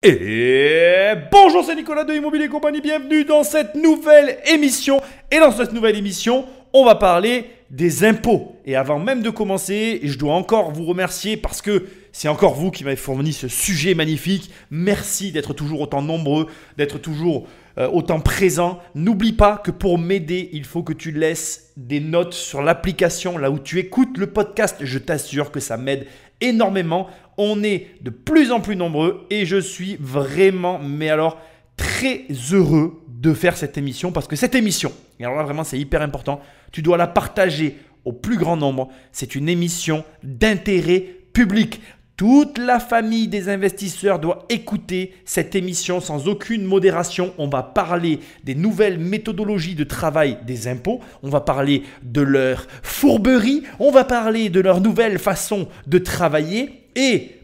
Et bonjour, c'est Nicolas de Immobilier Compagnie, bienvenue dans cette nouvelle émission. Et dans cette nouvelle émission, on va parler des impôts. Et avant même de commencer, je dois encore vous remercier parce que c'est encore vous qui m'avez fourni ce sujet magnifique. Merci d'être toujours autant nombreux, d'être toujours autant présent. N'oublie pas que pour m'aider, il faut que tu laisses des notes sur l'application là où tu écoutes le podcast. Je t'assure que ça m'aide énormément. On est de plus en plus nombreux et je suis vraiment, mais alors très heureux de faire cette émission parce que cette émission, et alors là vraiment c'est hyper important, tu dois la partager au plus grand nombre. C'est une émission d'intérêt public. Toute la famille des investisseurs doit écouter cette émission sans aucune modération. On va parler des nouvelles méthodologies de travail des impôts. On va parler de leur fourberie. On va parler de leur nouvelle façon de travailler. Et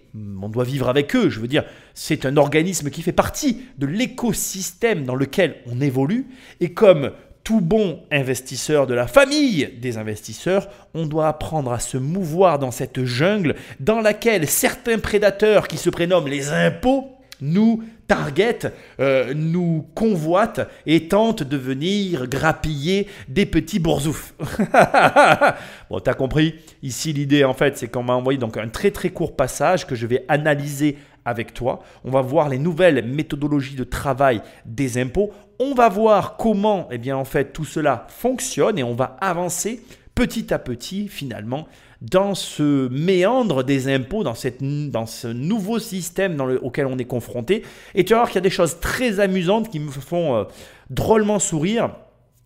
on doit vivre avec eux. Je veux dire, c'est un organisme qui fait partie de l'écosystème dans lequel on évolue. Et comme tout bon investisseur de la famille des investisseurs, on doit apprendre à se mouvoir dans cette jungle dans laquelle certains prédateurs qui se prénomment les impôts nous targetent, nous convoitent et tentent de venir grappiller des petits boursoufs. Bon, t'as compris. Ici, l'idée, en fait, c'est qu'on m'a envoyé donc un très très court passage que je vais analyser avec toi. On va voir les nouvelles méthodologies de travail des impôts. On va voir comment, en fait, tout cela fonctionne et on va avancer petit à petit, finalement, dans ce méandre des impôts, dans ce nouveau système auquel on est confronté. Et tu vas voir qu'il y a des choses très amusantes qui me font drôlement sourire.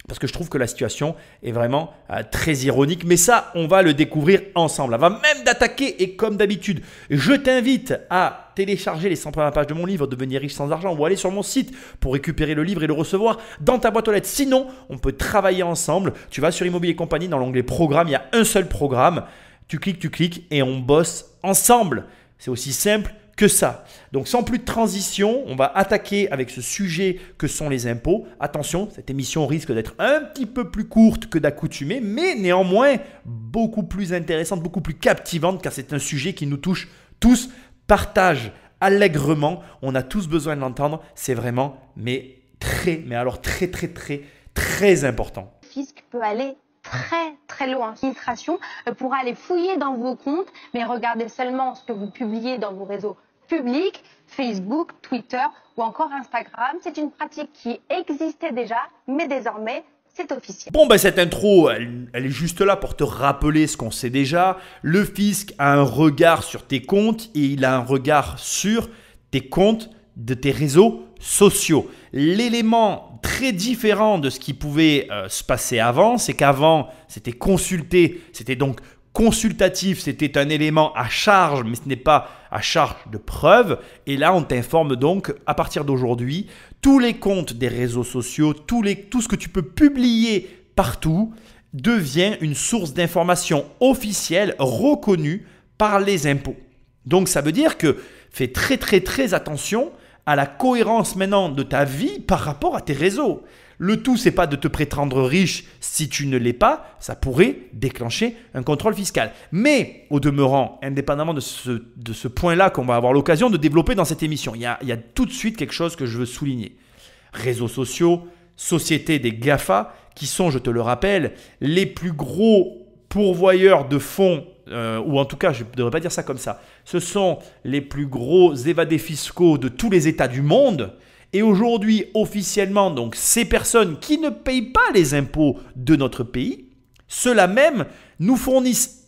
Parce que je trouve que la situation est vraiment très ironique. Mais ça, on va le découvrir ensemble. Avant même d'attaquer, et comme d'habitude, je t'invite à télécharger les 100 premières pages de mon livre « Devenir riche sans argent » ou aller sur mon site pour récupérer le livre et le recevoir dans ta boîte aux lettres. Sinon, on peut travailler ensemble. Tu vas sur Immobilier Compagnie, dans l'onglet « Programme », il y a un seul programme. Tu cliques et on bosse ensemble. C'est aussi simple que ça. Donc sans plus de transition, on va attaquer avec ce sujet que sont les impôts. Attention, cette émission risque d'être un petit peu plus courte que d'accoutumée, mais néanmoins beaucoup plus intéressante, beaucoup plus captivante car c'est un sujet qui nous touche tous. Partage allègrement, on a tous besoin de l'entendre, c'est vraiment mais très important. Le fisc peut aller très loin. L'administration pourra aller fouiller dans vos comptes, mais regardez seulement ce que vous publiez dans vos réseaux publics, Facebook, Twitter ou encore Instagram. C'est une pratique qui existait déjà, mais désormais, c'est officiel. Bon, cette intro, elle est juste là pour te rappeler ce qu'on sait déjà. Le fisc a un regard sur tes comptes et il a un regard sur tes comptes de tes réseaux sociaux. L'élément très différent de ce qui pouvait se passer avant, c'est qu'avant, c'était consulté, c'était donc consultatif, c'était un élément à charge, mais ce n'est pas à charge de preuve. Et là, on t'informe donc, à partir d'aujourd'hui, tous les comptes des réseaux sociaux, tout ce que tu peux publier partout, devient une source d'information officielle reconnue par les impôts. Donc, ça veut dire que fais très attention à la cohérence maintenant de ta vie par rapport à tes réseaux. Le tout, c'est pas de te prétendre riche si tu ne l'es pas, ça pourrait déclencher un contrôle fiscal. Mais au demeurant, indépendamment de ce point-là qu'on va avoir l'occasion de développer dans cette émission, il y a tout de suite quelque chose que je veux souligner. Réseaux sociaux, sociétés des GAFA, qui sont, je te le rappelle, les plus gros pourvoyeurs de fonds, ou en tout cas, je ne devrais pas dire ça comme ça, ce sont les plus gros évadés fiscaux de tous les États du monde. Et aujourd'hui, officiellement, donc ces personnes qui ne payent pas les impôts de notre pays, ceux-là même fournissent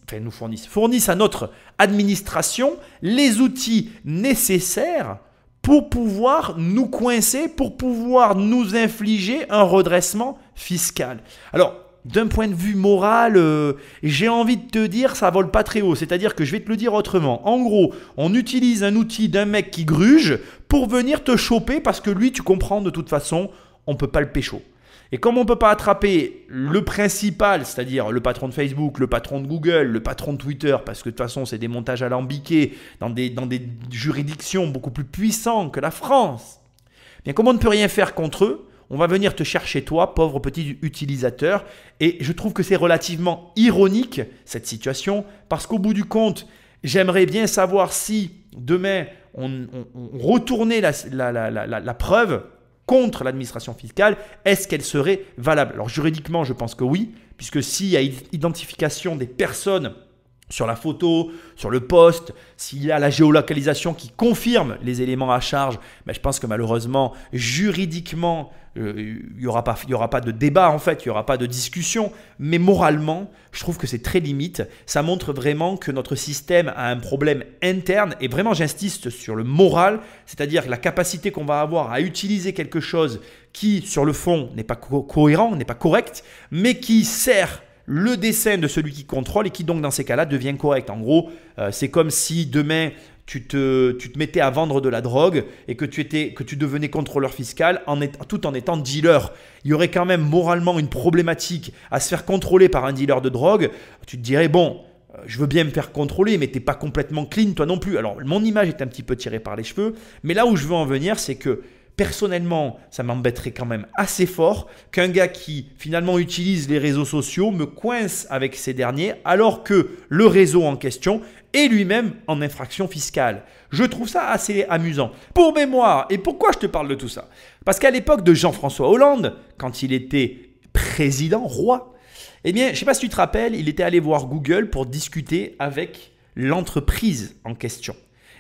à notre administration les outils nécessaires pour pouvoir nous coincer, pour pouvoir nous infliger un redressement fiscal. Alors, d'un point de vue moral, j'ai envie de te dire, ça vole pas très haut. C'est-à-dire que je vais te le dire autrement. En gros, on utilise un outil d'un mec qui gruge pour venir te choper parce que lui, tu comprends, de toute façon, on ne peut pas le pécho. Et comme on ne peut pas attraper le principal, c'est-à-dire le patron de Facebook, le patron de Google, le patron de Twitter, parce que de toute façon, c'est des montages alambiqués dans des juridictions beaucoup plus puissantes que la France, bien comme on ne peut rien faire contre eux, on va venir te chercher toi, pauvre petit utilisateur. Et je trouve que c'est relativement ironique cette situation parce qu'au bout du compte, j'aimerais bien savoir si demain on retournait la preuve contre l'administration fiscale, est-ce qu'elle serait valable? Alors juridiquement, je pense que oui, puisque s'il y a identification des personnes sur la photo, sur le poste, s'il y a la géolocalisation qui confirme les éléments à charge, je pense que malheureusement, juridiquement, il n'y aura pas de débat en fait, il n'y aura pas de discussion, mais moralement, je trouve que c'est très limite. Ça montre vraiment que notre système a un problème interne et vraiment j'insiste sur le moral, c'est-à-dire la capacité qu'on va avoir à utiliser quelque chose qui, sur le fond, n'est pas cohérent, n'est pas correct, mais qui sert le dessein de celui qui contrôle et qui donc dans ces cas-là devient correct. En gros, c'est comme si demain tu te mettais à vendre de la drogue et que tu devenais contrôleur fiscal tout en étant dealer. Il y aurait quand même moralement une problématique à se faire contrôler par un dealer de drogue. Tu te dirais bon, je veux bien me faire contrôler, mais tu n'es pas complètement clean toi non plus. Alors mon image est un petit peu tirée par les cheveux, mais là où je veux en venir, c'est que personnellement, ça m'embêterait quand même assez fort qu'un gars qui finalement utilise les réseaux sociaux me coince avec ces derniers alors que le réseau en question est lui-même en infraction fiscale. Je trouve ça assez amusant. Pour mémoire, et pourquoi je te parle de tout ça? Parce qu'à l'époque de Jean-François Hollande, quand il était président, roi, eh bien, je ne sais pas si tu te rappelles, il était allé voir Google pour discuter avec l'entreprise en question.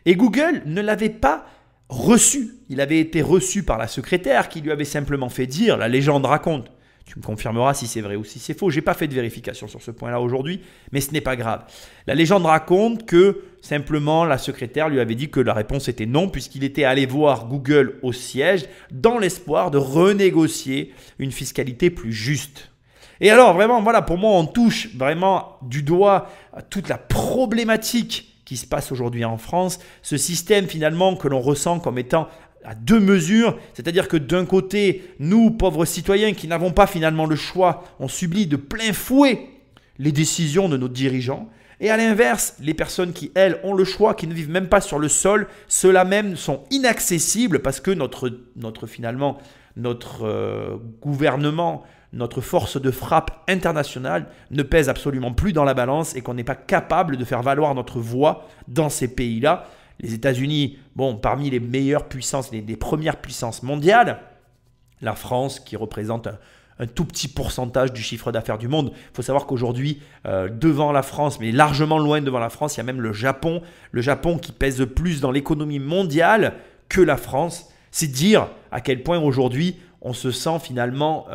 Et Google ne l'avait pas reçu. Il avait été reçu par la secrétaire qui lui avait simplement fait dire, la légende raconte, tu me confirmeras si c'est vrai ou si c'est faux, je n'ai pas fait de vérification sur ce point-là aujourd'hui, mais ce n'est pas grave. La légende raconte que simplement la secrétaire lui avait dit que la réponse était non puisqu'il était allé voir Google au siège dans l'espoir de renégocier une fiscalité plus juste. Et alors vraiment, voilà, pour moi, on touche vraiment du doigt à toute la problématique qui se passe aujourd'hui en France, ce système finalement que l'on ressent comme étant à deux mesures, c'est-à-dire que d'un côté, nous, pauvres citoyens qui n'avons pas finalement le choix, on subit de plein fouet les décisions de nos dirigeants, et à l'inverse, les personnes qui, elles, ont le choix, qui ne vivent même pas sur le sol, ceux-là même sont inaccessibles parce que notre gouvernement, notre force de frappe internationale ne pèse absolument plus dans la balance et qu'on n'est pas capable de faire valoir notre voix dans ces pays-là. Les États-Unis, bon, parmi les meilleures puissances, les premières puissances mondiales, la France qui représente un tout petit pourcentage du chiffre d'affaires du monde. Il faut savoir qu'aujourd'hui, devant la France, mais largement loin devant la France, il y a même le Japon qui pèse plus dans l'économie mondiale que la France. C'est dire à quel point aujourd'hui on se sent finalement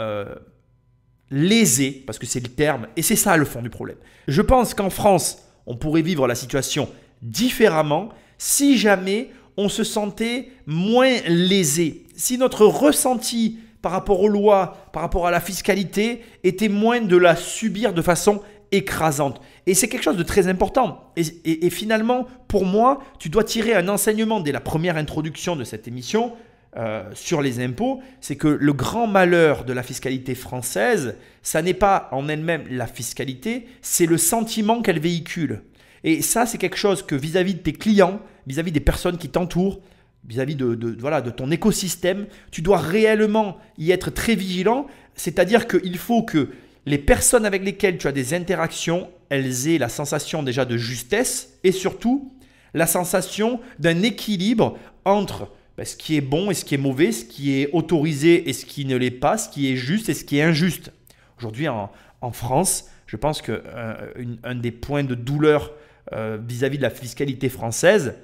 lésé, parce que c'est le terme, et c'est ça le fond du problème. Je pense qu'en France, on pourrait vivre la situation différemment si jamais on se sentait moins lésé, si notre ressenti par rapport aux lois, par rapport à la fiscalité, était moins de la subir de façon écrasante. Et c'est quelque chose de très important. Et finalement, pour moi, tu dois tirer un enseignement dès la première introduction de cette émission sur les impôts, c'est que le grand malheur de la fiscalité française, ça n'est pas en elle-même la fiscalité, c'est le sentiment qu'elle véhicule. Et ça, c'est quelque chose que vis-à-vis de tes clients, vis-à-vis des personnes qui t'entourent, vis-à-vis de ton écosystème, tu dois réellement y être très vigilant. C'est-à-dire qu'il faut que les personnes avec lesquelles tu as des interactions, elles aient la sensation déjà de justesse et surtout la sensation d'un équilibre entre ce qui est bon et ce qui est mauvais, ce qui est autorisé et ce qui ne l'est pas, ce qui est juste et ce qui est injuste. Aujourd'hui, en France, je pense qu'un des points de douleur vis-à-vis de la fiscalité française,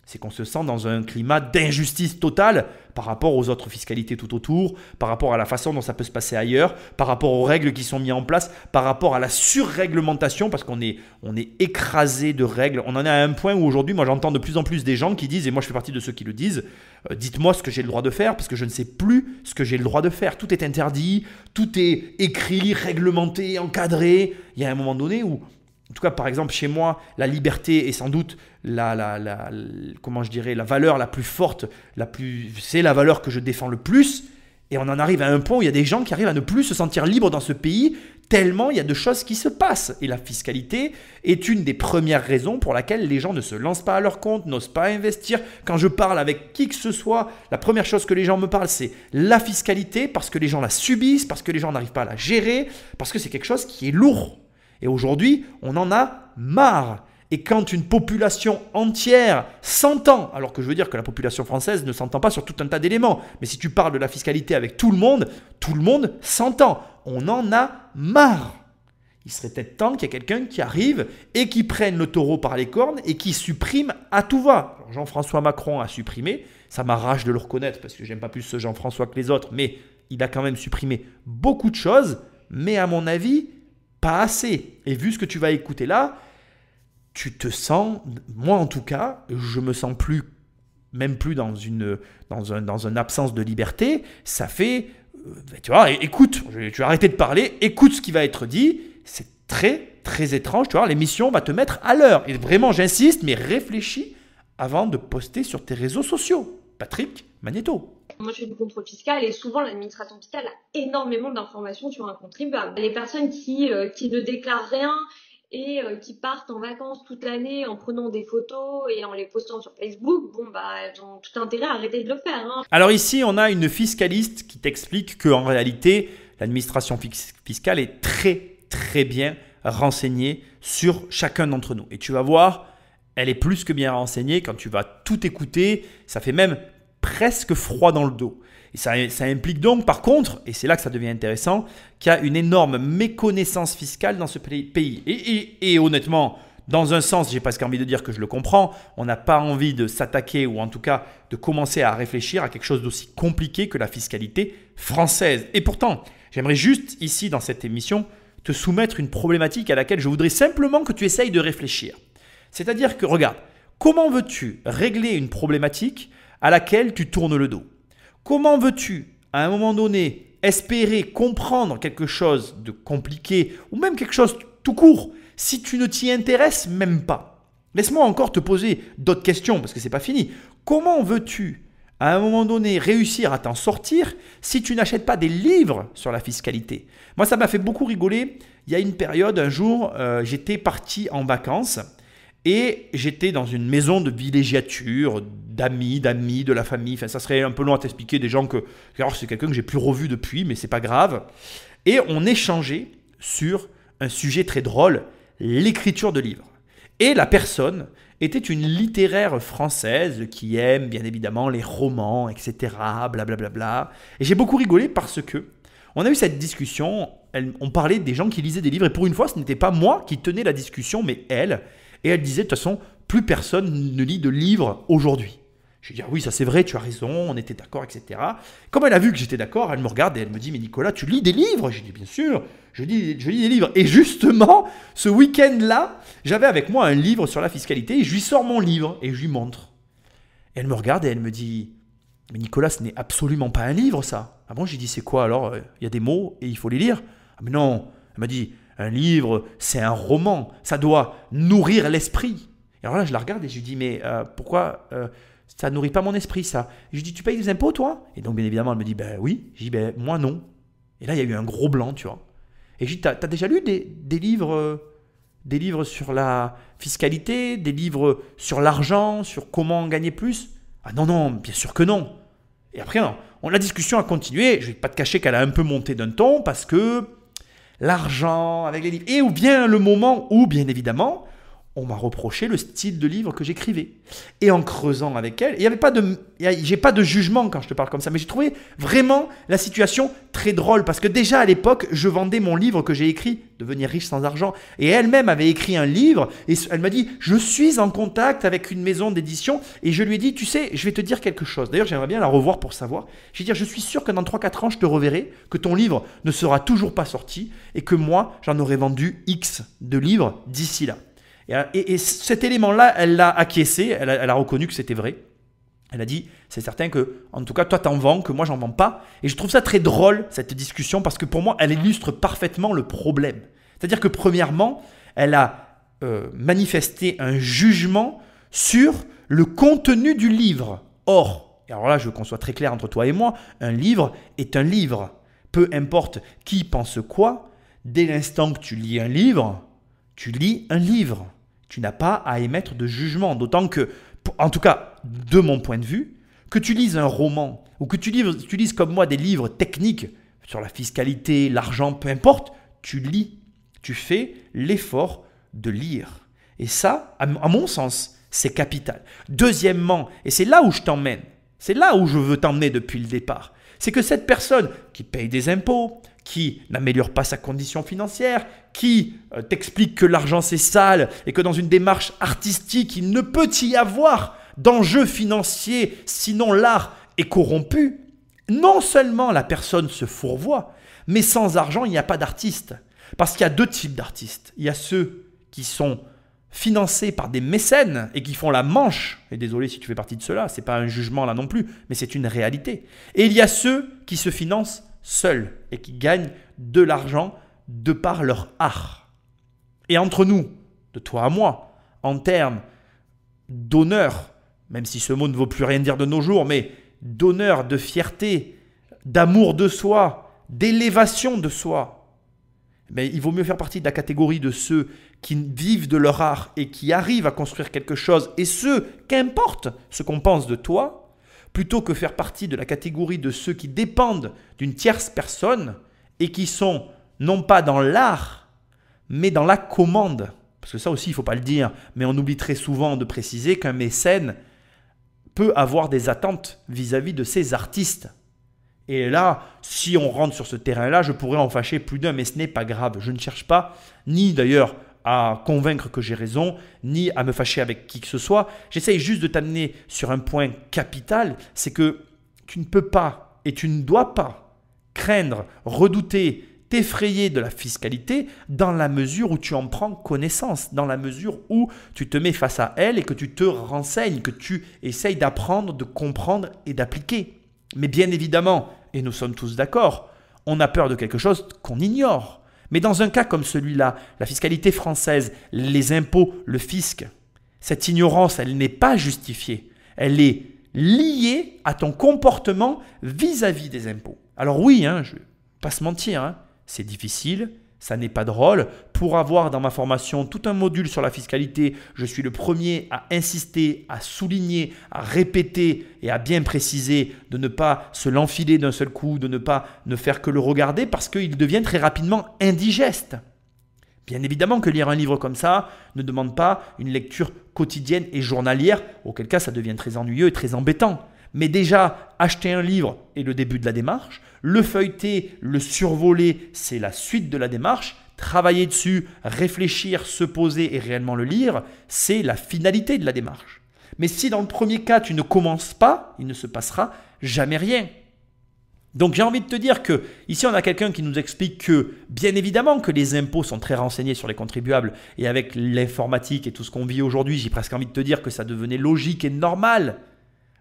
c'est qu'on se sent dans un climat d'injustice totale par rapport aux autres fiscalités tout autour, par rapport à la façon dont ça peut se passer ailleurs, par rapport aux règles qui sont mises en place, par rapport à la surréglementation, parce qu'on est écrasé de règles. On en est à un point où aujourd'hui, moi j'entends de plus en plus des gens qui disent, et moi je fais partie de ceux qui le disent, dites-moi ce que j'ai le droit de faire, parce que je ne sais plus ce que j'ai le droit de faire. Tout est interdit, tout est écrit, réglementé, encadré. Il y a un moment donné où, en tout cas, par exemple, chez moi, la liberté est sans doute la valeur la plus forte, c'est la valeur que je défends le plus. Et on en arrive à un point où il y a des gens qui arrivent à ne plus se sentir libres dans ce pays, tellement il y a de choses qui se passent. Et la fiscalité est une des premières raisons pour laquelle les gens ne se lancent pas à leur compte, n'osent pas investir. Quand je parle avec qui que ce soit, la première chose que les gens me parlent, c'est la fiscalité, parce que les gens la subissent, parce que les gens n'arrivent pas à la gérer, parce que c'est quelque chose qui est lourd. Et aujourd'hui, on en a marre. Et quand une population entière s'entend, alors que je veux dire que la population française ne s'entend pas sur tout un tas d'éléments, mais si tu parles de la fiscalité avec tout le monde s'entend. On en a marre. Il serait peut-être temps qu'il y ait quelqu'un qui arrive et qui prenne le taureau par les cornes et qui supprime à tout va. Alors Jean-François Macron a supprimé, ça m'arrache de le reconnaître parce que j'aime pas plus ce Jean-François que les autres, mais il a quand même supprimé beaucoup de choses, mais à mon avis, pas assez. Et vu ce que tu vas écouter là, tu te sens, moi en tout cas, je me sens plus, même plus dans une absence de liberté. Ça fait, tu vois, écoute, tu vas arrêter de parler, écoute ce qui va être dit. C'est très, très étrange, tu vois, l'émission va te mettre à l'heure. Et vraiment, j'insiste, mais réfléchis avant de poster sur tes réseaux sociaux. Patrick Magnéto. Moi, je fais du contrôle fiscal et souvent, l'administration fiscale a énormément d'informations sur un contribuable. Les personnes qui ne déclarent rien et qui partent en vacances toute l'année en prenant des photos et en les postant sur Facebook, elles ont tout intérêt à arrêter de le faire. Hein. Alors ici, on a une fiscaliste qui t'explique qu'en réalité, l'administration fiscale est très, très bien renseignée sur chacun d'entre nous. Et tu vas voir, elle est plus que bien renseignée. Quand tu vas tout écouter, ça fait même presque froid dans le dos. Et ça implique donc, par contre, et c'est là que ça devient intéressant, qu'il y a une énorme méconnaissance fiscale dans ce pays. Et honnêtement, dans un sens, j'ai presque envie de dire que je le comprends, on n'a pas envie de s'attaquer ou en tout cas de commencer à réfléchir à quelque chose d'aussi compliqué que la fiscalité française. Et pourtant, j'aimerais juste ici dans cette émission te soumettre une problématique à laquelle je voudrais simplement que tu essayes de réfléchir. C'est-à-dire que, regarde, comment veux-tu régler une problématique à laquelle tu tournes le dos? Comment veux-tu, à un moment donné, espérer comprendre quelque chose de compliqué ou même quelque chose tout court si tu ne t'y intéresses même pas? Laisse-moi encore te poser d'autres questions parce que ce n'est pas fini. Comment veux-tu, à un moment donné, réussir à t'en sortir si tu n'achètes pas des livres sur la fiscalité? Moi, ça m'a fait beaucoup rigoler. Il y a une période, un jour, j'étais parti en vacances. Et j'étais dans une maison de villégiature, d'amis, de la famille. Enfin, ça serait un peu long à t'expliquer des gens que... Alors, c'est quelqu'un que j'ai plus revu depuis, mais c'est pas grave. Et on échangeait sur un sujet très drôle, l'écriture de livres. Et la personne était une littéraire française qui aime bien évidemment les romans, etc. Blablabla. Et j'ai beaucoup rigolé parce que on a eu cette discussion, on parlait des gens qui lisaient des livres. Et pour une fois, ce n'était pas moi qui tenais la discussion, mais elle. Et elle disait, de toute façon, plus personne ne lis de livres aujourd'hui. Je lui dis, ah oui, ça c'est vrai, tu as raison, on était d'accord, etc. Comme elle a vu que j'étais d'accord, elle me regarde et elle me dit, mais Nicolas, tu lis des livres? Je dis, bien sûr, je lis des livres. Et justement, ce week-end-là, j'avais avec moi un livre sur la fiscalité et je lui sors mon livre et je lui montre. Et elle me regarde et elle me dit, mais Nicolas, ce n'est absolument pas un livre, ça. Ah bon? J'ai dit, c'est quoi alors? Il y a des mots et il faut les lire? Ah mais non, elle m'a dit, un livre, c'est un roman. Ça doit nourrir l'esprit. Et alors là, je la regarde et je lui dis, mais pourquoi ça ne nourrit pas mon esprit, ça? Et je lui dis, tu payes des impôts, toi? Et donc, bien évidemment, elle me dit, ben oui. Je dis, ben moi, non. Et là, il y a eu un gros blanc, tu vois. Et je lui dis, t'as déjà lu des livres sur la fiscalité, des livres sur l'argent, sur comment gagner plus? Ah non, bien sûr que non. Et après, non, la discussion a continué. Je ne vais pas te cacher qu'elle a un peu monté d'un ton parce que l'argent avec les livres. Et ou bien le moment où, bien évidemment, on m'a reproché le style de livre que j'écrivais. Et en creusant avec elle, j'ai pas de jugement quand je te parle comme ça, mais j'ai trouvé vraiment la situation très drôle parce que déjà à l'époque, je vendais mon livre que j'ai écrit, Devenir riche sans argent. Et elle-même avait écrit un livre et elle m'a dit, je suis en contact avec une maison d'édition et je lui ai dit, tu sais, je vais te dire quelque chose. D'ailleurs, j'aimerais bien la revoir pour savoir. Je vais dire, je suis sûr que dans 3-4 ans, je te reverrai, que ton livre ne sera toujours pas sorti et que moi, j'en aurai vendu X de livres d'ici là. Et cet élément-là, elle l'a acquiescé, elle a reconnu que c'était vrai. Elle a dit, c'est certain que, en tout cas, toi t'en vends, que moi j'en vends pas. Et je trouve ça très drôle, cette discussion, parce que pour moi, elle illustre parfaitement le problème. C'est-à-dire que premièrement, elle a manifesté un jugement sur le contenu du livre. Or, et alors là, je veux qu'on soit très clair entre toi et moi, un livre est un livre. Peu importe qui pense quoi, dès l'instant que tu lis un livre, tu lis un livre. Tu n'as pas à émettre de jugement. D'autant que, en tout cas, de mon point de vue, que tu lises un roman ou que tu lises comme moi des livres techniques sur la fiscalité, l'argent, peu importe, tu lis. Tu fais l'effort de lire. Et ça, à mon sens, c'est capital. Deuxièmement, et c'est là où je t'emmène, c'est là où je veux t'emmener depuis le départ, c'est que cette personne qui paye des impôts, qui n'améliore pas sa condition financière, qui t'explique que l'argent c'est sale et que dans une démarche artistique, il ne peut y avoir d'enjeu financier, sinon l'art est corrompu, non seulement la personne se fourvoie, mais sans argent, il n'y a pas d'artiste. Parce qu'il y a deux types d'artistes. Il y a ceux qui sont financés par des mécènes et qui font la manche. Et désolé si tu fais partie de ceux-là, ce n'est pas un jugement là non plus, mais c'est une réalité. Et il y a ceux qui se financent seuls et qui gagnent de l'argent de par leur art. Et entre nous, de toi à moi, en termes d'honneur, même si ce mot ne vaut plus rien dire de nos jours, mais d'honneur, de fierté, d'amour de soi, d'élévation de soi, mais il vaut mieux faire partie de la catégorie de ceux qui vivent de leur art et qui arrivent à construire quelque chose, et ceux, qu'importe ce qu'on pense de toi, plutôt que faire partie de la catégorie de ceux qui dépendent d'une tierce personne et qui sont non pas dans l'art, mais dans la commande. Parce que ça aussi, il ne faut pas le dire, mais on oublie très souvent de préciser qu'un mécène peut avoir des attentes vis-à-vis de ses artistes. Et là, si on rentre sur ce terrain-là, je pourrais en fâcher plus d'un, mais ce n'est pas grave. Je ne cherche pas, ni d'ailleurs à convaincre que j'ai raison, ni à me fâcher avec qui que ce soit. J'essaye juste de t'amener sur un point capital, c'est que tu ne peux pas et tu ne dois pas craindre, redouter, t'effrayer de la fiscalité dans la mesure où tu en prends connaissance, dans la mesure où tu te mets face à elle et que tu te renseignes, que tu essayes d'apprendre, de comprendre et d'appliquer. Mais bien évidemment, et nous sommes tous d'accord, on a peur de quelque chose qu'on ignore. Mais dans un cas comme celui-là, la fiscalité française, les impôts, le fisc, cette ignorance, elle n'est pas justifiée. Elle est liée à ton comportement vis-à-vis des impôts. Alors oui, je ne vais pas se mentir, c'est difficile, ça n'est pas drôle. Pour avoir dans ma formation tout un module sur la fiscalité, je suis le premier à insister, à souligner, à répéter et à bien préciser de ne pas se l'enfiler d'un seul coup, de ne pas ne faire que le regarder parce qu'il devient très rapidement indigeste. Bien évidemment que lire un livre comme ça ne demande pas une lecture quotidienne et journalière, auquel cas ça devient très ennuyeux et très embêtant. Mais déjà, acheter un livre est le début de la démarche, le feuilleter, le survoler, c'est la suite de la démarche, travailler dessus, réfléchir, se poser et réellement le lire, c'est la finalité de la démarche. Mais si dans le premier cas, tu ne commences pas, il ne se passera jamais rien. Donc j'ai envie de te dire que ici on a quelqu'un qui nous explique que bien évidemment que les impôts sont très renseignés sur les contribuables et avec l'informatique et tout ce qu'on vit aujourd'hui, j'ai presque envie de te dire que ça devenait logique et normal.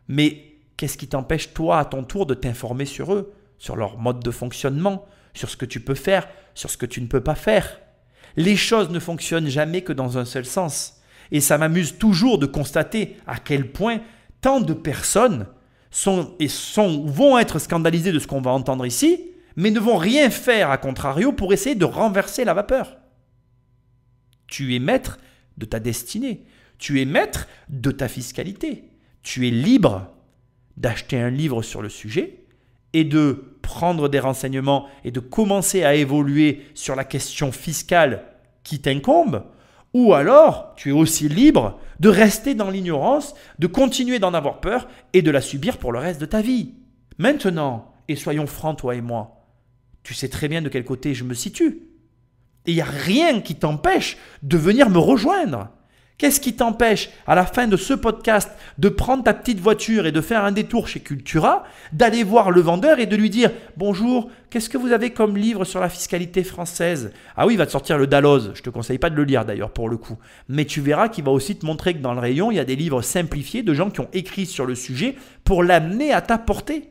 Mais qu'est-ce qui t'empêche, toi, à ton tour, de t'informer sur eux, sur leur mode de fonctionnement, sur ce que tu peux faire, sur ce que tu ne peux pas faire? Les choses ne fonctionnent jamais que dans un seul sens. Et ça m'amuse toujours de constater à quel point tant de personnes vont être scandalisées de ce qu'on va entendre ici, mais ne vont rien faire, à contrario, pour essayer de renverser la vapeur. Tu es maître de ta destinée. Tu es maître de ta fiscalité. Tu es libre d'acheter un livre sur le sujet et de prendre des renseignements et de commencer à évoluer sur la question fiscale qui t'incombe, ou alors tu es aussi libre de rester dans l'ignorance, de continuer d'en avoir peur et de la subir pour le reste de ta vie. Maintenant, et soyons francs toi et moi, tu sais très bien de quel côté je me situe. Et il n'y a rien qui t'empêche de venir me rejoindre. Qu'est-ce qui t'empêche, à la fin de ce podcast, de prendre ta petite voiture et de faire un détour chez Cultura, d'aller voir le vendeur et de lui dire « Bonjour, qu'est-ce que vous avez comme livre sur la fiscalité française ?» Ah oui, il va te sortir le Dalloz. Je ne te conseille pas de le lire d'ailleurs pour le coup. Mais tu verras qu'il va aussi te montrer que dans le rayon, il y a des livres simplifiés de gens qui ont écrit sur le sujet pour l'amener à ta portée.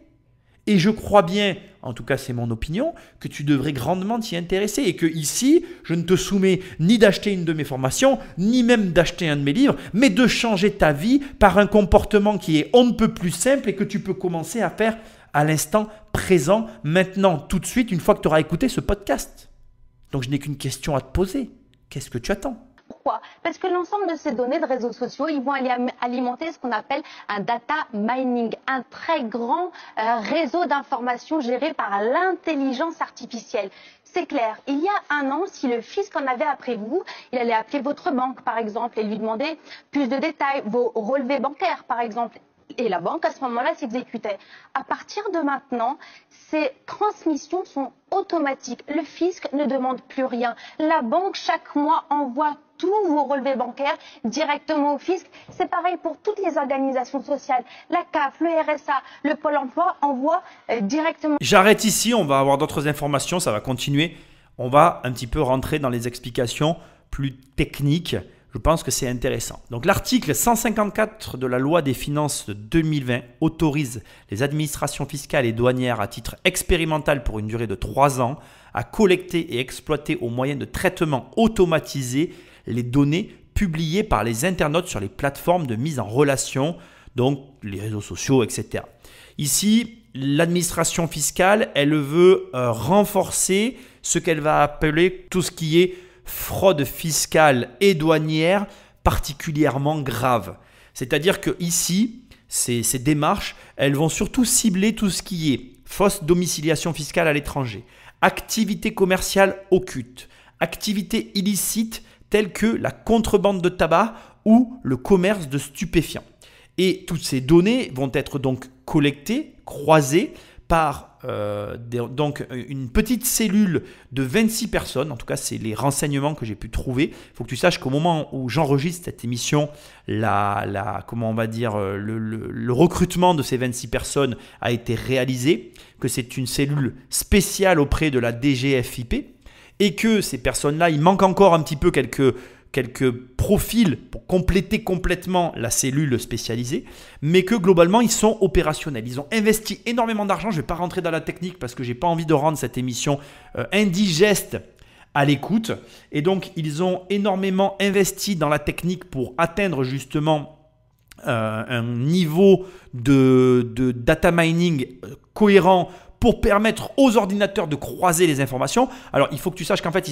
Et je crois bien, en tout cas c'est mon opinion, que tu devrais grandement t'y intéresser et que ici, je ne te soumets ni d'acheter une de mes formations, ni même d'acheter un de mes livres, mais de changer ta vie par un comportement qui est on ne peut plus simple et que tu peux commencer à faire à l'instant présent, maintenant, tout de suite, une fois que tu auras écouté ce podcast. Donc je n'ai qu'une question à te poser. Qu'est-ce que tu attends ? Pourquoi? Parce que l'ensemble de ces données de réseaux sociaux, ils vont alimenter ce qu'on appelle un data mining, un très grand réseau d'informations géré par l'intelligence artificielle. C'est clair. Il y a un an, si le fisc en avait après vous, il allait appeler votre banque, par exemple, et lui demander plus de détails, vos relevés bancaires, par exemple. Et la banque, à ce moment-là, s'exécutait. À partir de maintenant, ces transmissions sont automatiques. Le fisc ne demande plus rien. La banque, chaque mois, envoie tous vos relevés bancaires directement au fisc. C'est pareil pour toutes les organisations sociales. La CAF, le RSA, le Pôle emploi envoient directement. J'arrête ici, on va avoir d'autres informations, ça va continuer. On va un petit peu rentrer dans les explications plus techniques. Je pense que c'est intéressant. Donc l'article 154 de la loi des finances de 2020 autorise les administrations fiscales et douanières à titre expérimental pour une durée de 3 ans à collecter et exploiter au moyen de traitements automatisés les données publiées par les internautes sur les plateformes de mise en relation, donc les réseaux sociaux, etc. Ici, l'administration fiscale, elle veut renforcer ce qu'elle va appeler tout ce qui est fraude fiscale et douanière particulièrement grave. C'est-à-dire que ici, ces démarches, elles vont surtout cibler tout ce qui est fausse domiciliation fiscale à l'étranger, activité commerciale occulte, activité illicite telles que la contrebande de tabac ou le commerce de stupéfiants. Et toutes ces données vont être donc collectées, croisées par donc une petite cellule de 26 personnes. En tout cas, c'est les renseignements que j'ai pu trouver. Il faut que tu saches qu'au moment où j'enregistre cette émission, comment on va dire, le recrutement de ces 26 personnes a été réalisé, que c'est une cellule spéciale auprès de la DGFiP et que ces personnes-là, il manque encore un petit peu quelques profils pour compléter complètement la cellule spécialisée, mais que globalement, ils sont opérationnels. Ils ont investi énormément d'argent. Je ne vais pas rentrer dans la technique parce que je n'ai pas envie de rendre cette émission indigeste à l'écoute. Et donc, ils ont énormément investi dans la technique pour atteindre justement un niveau de data mining cohérent pour permettre aux ordinateurs de croiser les informations. Alors, il faut que tu saches qu'en fait,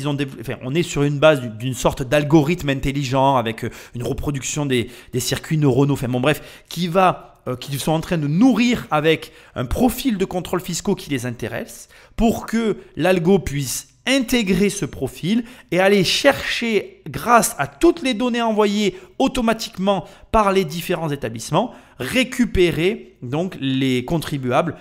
on est sur une base d'une sorte d'algorithme intelligent avec une reproduction des circuits neuronaux, qui sont en train de nourrir avec un profil de contrôle fiscaux qui les intéresse pour que l'algo puisse intégrer ce profil et aller chercher, grâce à toutes les données envoyées automatiquement par les différents établissements, récupérer donc les contribuables,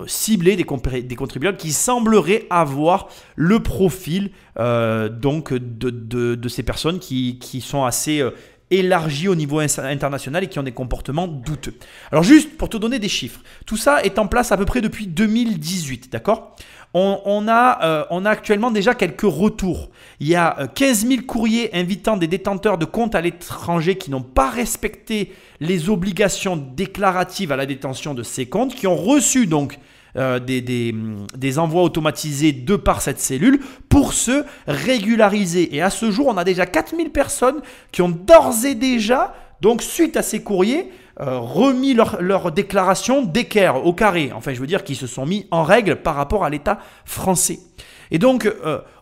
cibler des contribuables qui sembleraient avoir le profil donc de ces personnes qui sont assez élargies au niveau international et qui ont des comportements douteux. Alors juste pour te donner des chiffres, tout ça est en place à peu près depuis 2018, d'accord ? On a actuellement déjà quelques retours. Il y a 15 000 courriers invitant des détenteurs de comptes à l'étranger qui n'ont pas respecté les obligations déclaratives à la détention de ces comptes, qui ont reçu donc des envois automatisés de par cette cellule pour se régulariser. Et à ce jour, on a déjà 4 000 personnes qui ont d'ores et déjà, donc suite à ces courriers, remis leur déclaration d'équerre au carré. Enfin, je veux dire qu'ils se sont mis en règle par rapport à l'État français. Et donc,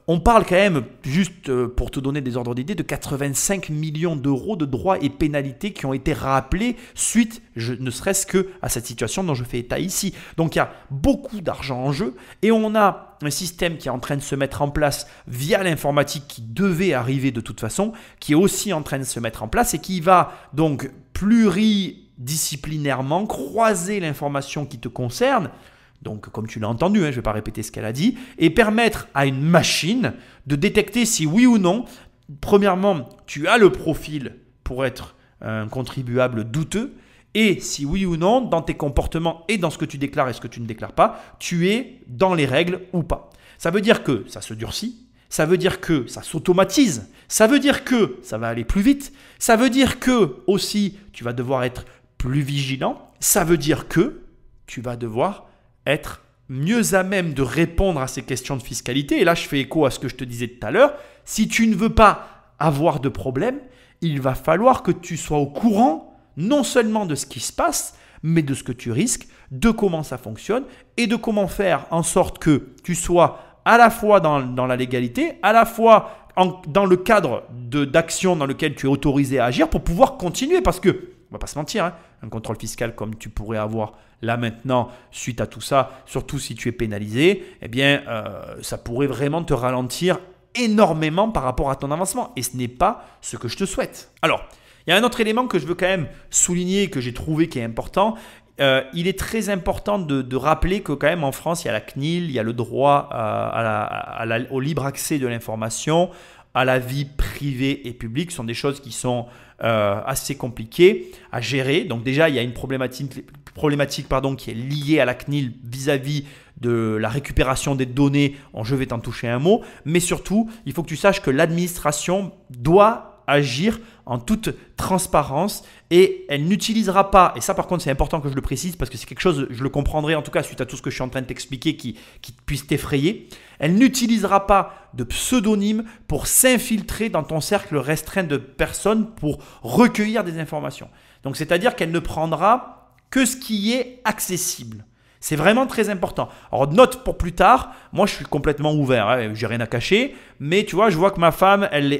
on parle quand même, juste pour te donner des ordres d'idée, de 85 millions d'euros de droits et pénalités qui ont été rappelés suite, ne serait-ce que à cette situation dont je fais état ici. Donc, il y a beaucoup d'argent en jeu et on a un système qui est en train de se mettre en place via l'informatique qui devait arriver de toute façon, qui est aussi en train de se mettre en place et qui va donc pluridisciplinairement croiser l'information qui te concerne. Donc, comme tu l'as entendu, je ne vais pas répéter ce qu'elle a dit, et permettre à une machine de détecter si oui ou non, premièrement, tu as le profil pour être un contribuable douteux, et si oui ou non, dans tes comportements et dans ce que tu déclares et ce que tu ne déclares pas, tu es dans les règles ou pas. Ça veut dire que ça se durcit, ça veut dire que ça s'automatise, ça veut dire que ça va aller plus vite, ça veut dire que aussi tu vas devoir être plus vigilant, ça veut dire que tu vas devoir être mieux à même de répondre à ces questions de fiscalité. Et là, je fais écho à ce que je te disais tout à l'heure. Si tu ne veux pas avoir de problème, il va falloir que tu sois au courant non seulement de ce qui se passe, mais de ce que tu risques, de comment ça fonctionne et de comment faire en sorte que tu sois à la fois dans la légalité, à la fois dans le cadre d'action dans lequel tu es autorisé à agir pour pouvoir continuer. Parce que on va pas se mentir, hein, un contrôle fiscal comme tu pourrais avoir là maintenant suite à tout ça, surtout si tu es pénalisé, eh bien, ça pourrait vraiment te ralentir énormément par rapport à ton avancement. Et ce n'est pas ce que je te souhaite. Alors, il y a un autre élément que je veux quand même souligner, que j'ai trouvé qui est important. Il est très important de rappeler que quand même en France, il y a la CNIL, il y a le droit au libre accès de l'information, à la vie privée et publique. Ce sont des choses qui sont assez compliquées à gérer. Donc déjà, il y a une problématique qui est liée à la CNIL vis-à-vis de la récupération des données. Je vais t'en toucher un mot. Mais surtout, il faut que tu saches que l'administration doit agir en toute transparence et elle n'utilisera pas, et ça par contre c'est important que je le précise parce que c'est quelque chose, je le comprendrai en tout cas suite à tout ce que je suis en train de t'expliquer qui puisse t'effrayer, elle n'utilisera pas de pseudonyme pour s'infiltrer dans ton cercle restreint de personnes pour recueillir des informations. Donc c'est-à-dire qu'elle ne prendra que ce qui est accessible. C'est vraiment très important. Alors note pour plus tard, moi je suis complètement ouvert, hein, j'ai rien à cacher, mais tu vois, je vois que ma femme, elle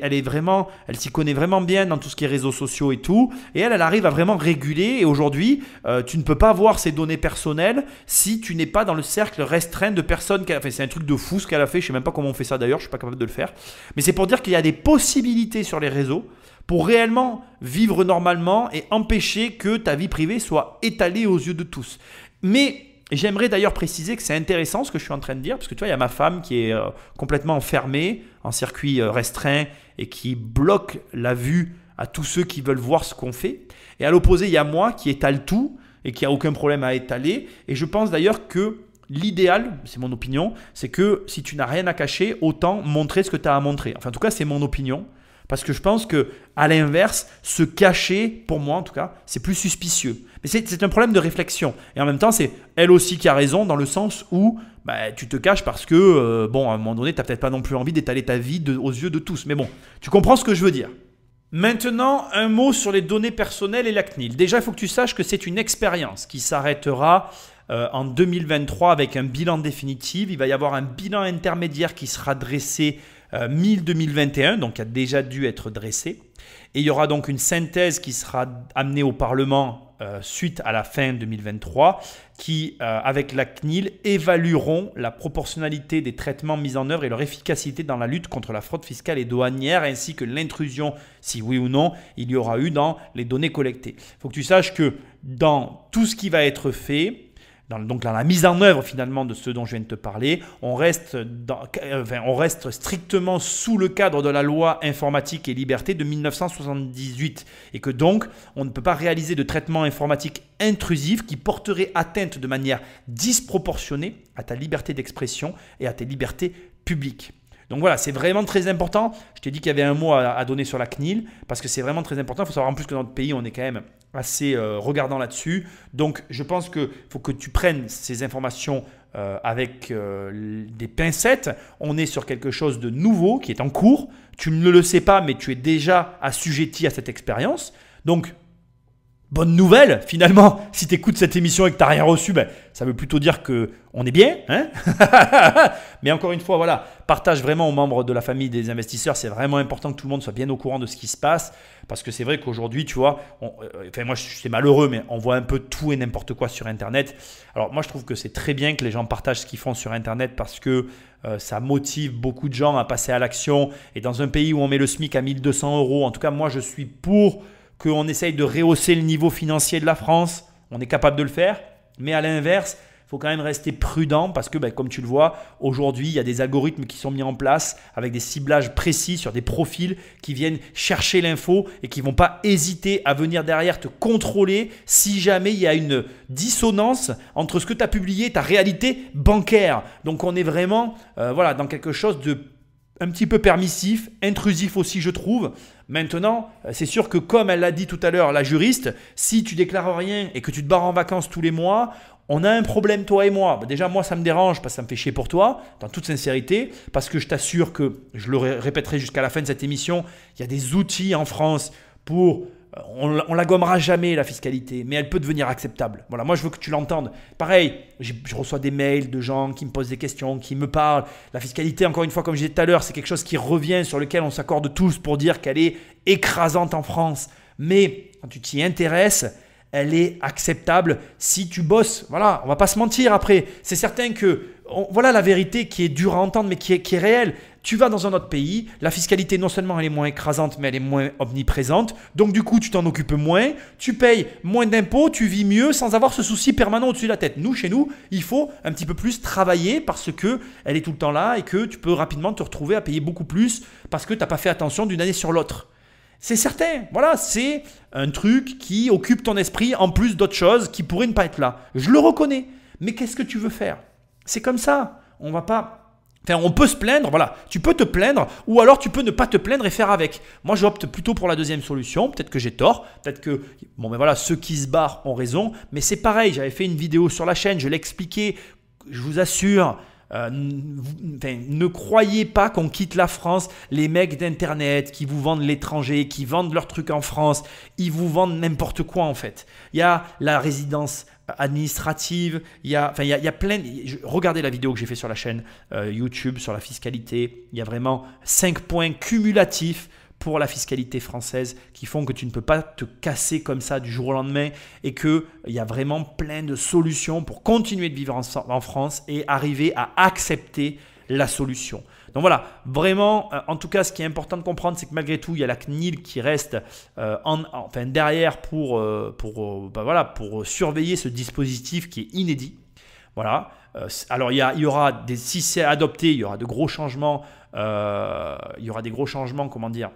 s'y connaît vraiment bien dans tout ce qui est réseaux sociaux et tout, et elle arrive à vraiment réguler. Et aujourd'hui, tu ne peux pas voir ses données personnelles si tu n'es pas dans le cercle restreint de personnes qu'elle a fait. C'est un truc de fou ce qu'elle a fait, je ne sais même pas comment on fait ça d'ailleurs, je ne suis pas capable de le faire. Mais c'est pour dire qu'il y a des possibilités sur les réseaux pour réellement vivre normalement et empêcher que ta vie privée soit étalée aux yeux de tous. Mais j'aimerais d'ailleurs préciser que c'est intéressant ce que je suis en train de dire, parce que tu vois, il y a ma femme qui est complètement enfermée en circuit restreint et qui bloque la vue à tous ceux qui veulent voir ce qu'on fait. Et à l'opposé, il y a moi qui étale tout et qui n'a aucun problème à étaler. Et je pense d'ailleurs que l'idéal, c'est mon opinion, c'est que si tu n'as rien à cacher, autant montrer ce que tu as à montrer. Enfin, en tout cas, c'est mon opinion. Parce que je pense qu'à l'inverse, se cacher, pour moi en tout cas, c'est plus suspicieux. Mais c'est un problème de réflexion. Et en même temps, c'est elle aussi qui a raison dans le sens où tu te caches parce que, à un moment donné, tu n'as peut-être pas non plus envie d'étaler ta vie aux yeux de tous. Mais bon, tu comprends ce que je veux dire. Maintenant, un mot sur les données personnelles et la CNIL. Déjà, il faut que tu saches que c'est une expérience qui s'arrêtera en 2023 avec un bilan définitif. Il va y avoir un bilan intermédiaire qui sera dressé mi-2021, donc qui a déjà dû être dressé. Et il y aura donc une synthèse qui sera amenée au Parlement suite à la fin 2023 qui, avec la CNIL, évalueront la proportionnalité des traitements mis en œuvre et leur efficacité dans la lutte contre la fraude fiscale et douanière ainsi que l'intrusion, si oui ou non, il y aura eu dans les données collectées. Il faut que tu saches que dans tout ce qui va être fait, donc dans la mise en œuvre finalement de ce dont je viens de te parler, on reste strictement sous le cadre de la loi informatique et liberté de 1978 et que donc on ne peut pas réaliser de traitement informatique intrusif qui porterait atteinte de manière disproportionnée à ta liberté d'expression et à tes libertés publiques. Donc voilà, c'est vraiment très important. Je t'ai dit qu'il y avait un mot à donner sur la CNIL parce que c'est vraiment très important. Il faut savoir en plus que dans notre pays, on est quand même assez regardant là-dessus. Donc je pense qu'il faut que tu prennes ces informations avec des pincettes. On est sur quelque chose de nouveau qui est en cours. Tu ne le sais pas, mais tu es déjà assujetti à cette expérience. Donc, bonne nouvelle, finalement, si tu écoutes cette émission et que tu n'as rien reçu, ça veut plutôt dire qu'on est bien. Hein. Mais encore une fois, voilà, partage vraiment aux membres de la famille des investisseurs. C'est vraiment important que tout le monde soit bien au courant de ce qui se passe. Parce que c'est vrai qu'aujourd'hui, tu vois, moi c'est malheureux, mais on voit un peu tout et n'importe quoi sur Internet. Alors moi, je trouve que c'est très bien que les gens partagent ce qu'ils font sur Internet parce que ça motive beaucoup de gens à passer à l'action. Et dans un pays où on met le SMIC à 1 200 €, en tout cas, moi, je suis pour qu'on essaye de rehausser le niveau financier de la France. On est capable de le faire. Mais à l'inverse, il faut quand même rester prudent parce que, comme tu le vois, aujourd'hui, il y a des algorithmes qui sont mis en place avec des ciblages précis sur des profils qui viennent chercher l'info et qui ne vont pas hésiter à venir derrière te contrôler si jamais il y a une dissonance entre ce que tu as publié et ta réalité bancaire. Donc, on est vraiment dans quelque chose de un petit peu permissif, intrusif aussi, je trouve. Maintenant, c'est sûr que comme elle l'a dit tout à l'heure, la juriste, si tu déclares rien et que tu te barres en vacances tous les mois, on a un problème toi et moi. Déjà, moi, ça me dérange parce que ça me fait chier pour toi, dans toute sincérité, parce que je t'assure que, je le répéterai jusqu'à la fin de cette émission, il y a des outils en France pour... On la gommera jamais la fiscalité, mais elle peut devenir acceptable. Voilà, moi je veux que tu l'entendes. Pareil, je reçois des mails de gens qui me posent des questions, qui me parlent. La fiscalité, encore une fois, comme je disais tout à l'heure, c'est quelque chose qui revient, sur lequel on s'accorde tous pour dire qu'elle est écrasante en France. Mais quand tu t'y intéresses, elle est acceptable si tu bosses. Voilà, on va pas se mentir après. C'est certain que, voilà la vérité qui est dure à entendre, mais qui est réelle. Tu vas dans un autre pays, la fiscalité non seulement elle est moins écrasante, mais elle est moins omniprésente. Donc du coup, tu t'en occupes moins, tu payes moins d'impôts, tu vis mieux sans avoir ce souci permanent au-dessus de la tête. Nous, chez nous, il faut un petit peu plus travailler parce que elle est tout le temps là et que tu peux rapidement te retrouver à payer beaucoup plus parce que tu n'as pas fait attention d'une année sur l'autre. C'est certain, voilà, c'est un truc qui occupe ton esprit en plus d'autres choses qui pourraient ne pas être là. Je le reconnais, mais qu'est-ce que tu veux faire? C'est comme ça, on va pas... Enfin, on peut se plaindre, voilà, tu peux te plaindre ou alors tu peux ne pas te plaindre et faire avec. Moi, j'opte plutôt pour la deuxième solution, peut-être que j'ai tort, peut-être que, bon ben voilà, ceux qui se barrent ont raison, mais c'est pareil, j'avais fait une vidéo sur la chaîne, je l'ai expliqué, je vous assure... ne croyez pas qu'on quitte la France. Les mecs d'internet qui vous vendent l'étranger, qui vendent leurs trucs en France, ils vous vendent n'importe quoi en fait. Il y a la résidence administrative, il y a plein. Regardez la vidéo que j'ai fait sur la chaîne YouTube sur la fiscalité. Il y a vraiment 5 points cumulatifs pour la fiscalité française qui font que tu ne peux pas te casser comme ça du jour au lendemain et qu'il y a vraiment plein de solutions pour continuer de vivre en France et arriver à accepter la solution. Donc voilà, vraiment, en tout cas, ce qui est important de comprendre, c'est que malgré tout, il y a la CNIL qui reste derrière pour surveiller ce dispositif qui est inédit. Voilà. Alors, il y aura si c'est adopté, il y aura de gros changements. Il y aura des gros changements, comment dire ?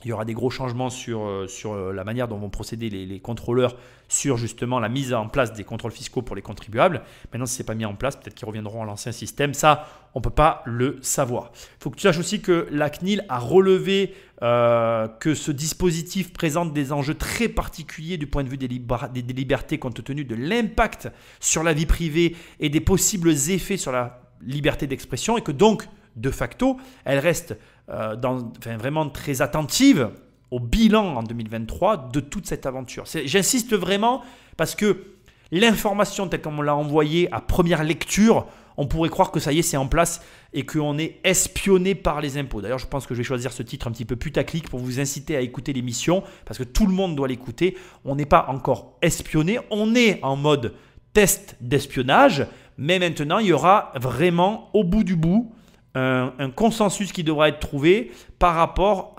Il y aura des gros changements sur la manière dont vont procéder les contrôleurs sur justement la mise en place des contrôles fiscaux pour les contribuables. Maintenant, si ce n'est pas mis en place, peut-être qu'ils reviendront à l'ancien système. Ça, on ne peut pas le savoir. Il faut que tu saches aussi que la CNIL a relevé que ce dispositif présente des enjeux très particuliers du point de vue des libertés compte tenu de l'impact sur la vie privée et des possibles effets sur la liberté d'expression et que donc, de facto, elle reste vraiment très attentive au bilan en 2023 de toute cette aventure. J'insiste vraiment parce que l'information telle qu'on l'a envoyée à première lecture, on pourrait croire que ça y est, c'est en place et qu'on est espionné par les impôts. D'ailleurs, je pense que je vais choisir ce titre un petit peu putaclic pour vous inciter à écouter l'émission parce que tout le monde doit l'écouter. On n'est pas encore espionné, on est en mode test d'espionnage, mais maintenant, il y aura vraiment au bout du bout un consensus qui devra être trouvé par rapport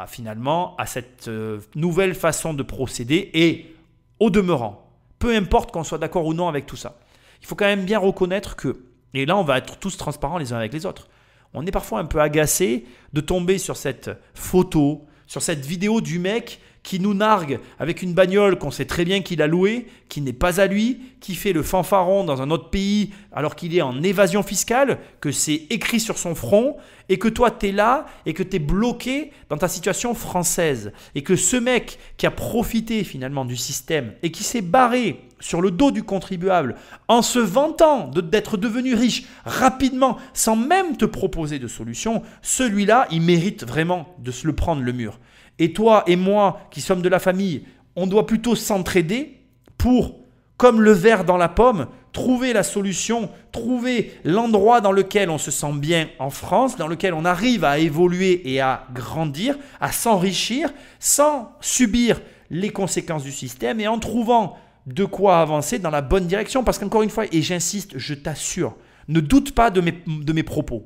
finalement à cette nouvelle façon de procéder et au demeurant, peu importe qu'on soit d'accord ou non avec tout ça. Il faut quand même bien reconnaître que, et là on va être tous transparents les uns avec les autres, on est parfois un peu agacé de tomber sur cette photo, sur cette vidéo du mec qui nous nargue avec une bagnole qu'on sait très bien qu'il a louée, qui n'est pas à lui, qui fait le fanfaron dans un autre pays alors qu'il est en évasion fiscale, que c'est écrit sur son front et que toi tu es là et que tu es bloqué dans ta situation française. Et que ce mec qui a profité finalement du système et qui s'est barré sur le dos du contribuable en se vantant d'être devenu riche rapidement sans même te proposer de solution, celui-là il mérite vraiment de se le prendre le mur. Et toi et moi, qui sommes de la famille, on doit plutôt s'entraider pour, comme le ver dans la pomme, trouver la solution, trouver l'endroit dans lequel on se sent bien en France, dans lequel on arrive à évoluer et à grandir, à s'enrichir, sans subir les conséquences du système et en trouvant de quoi avancer dans la bonne direction. Parce qu'encore une fois, et j'insiste, je t'assure, ne doute pas de mes propos.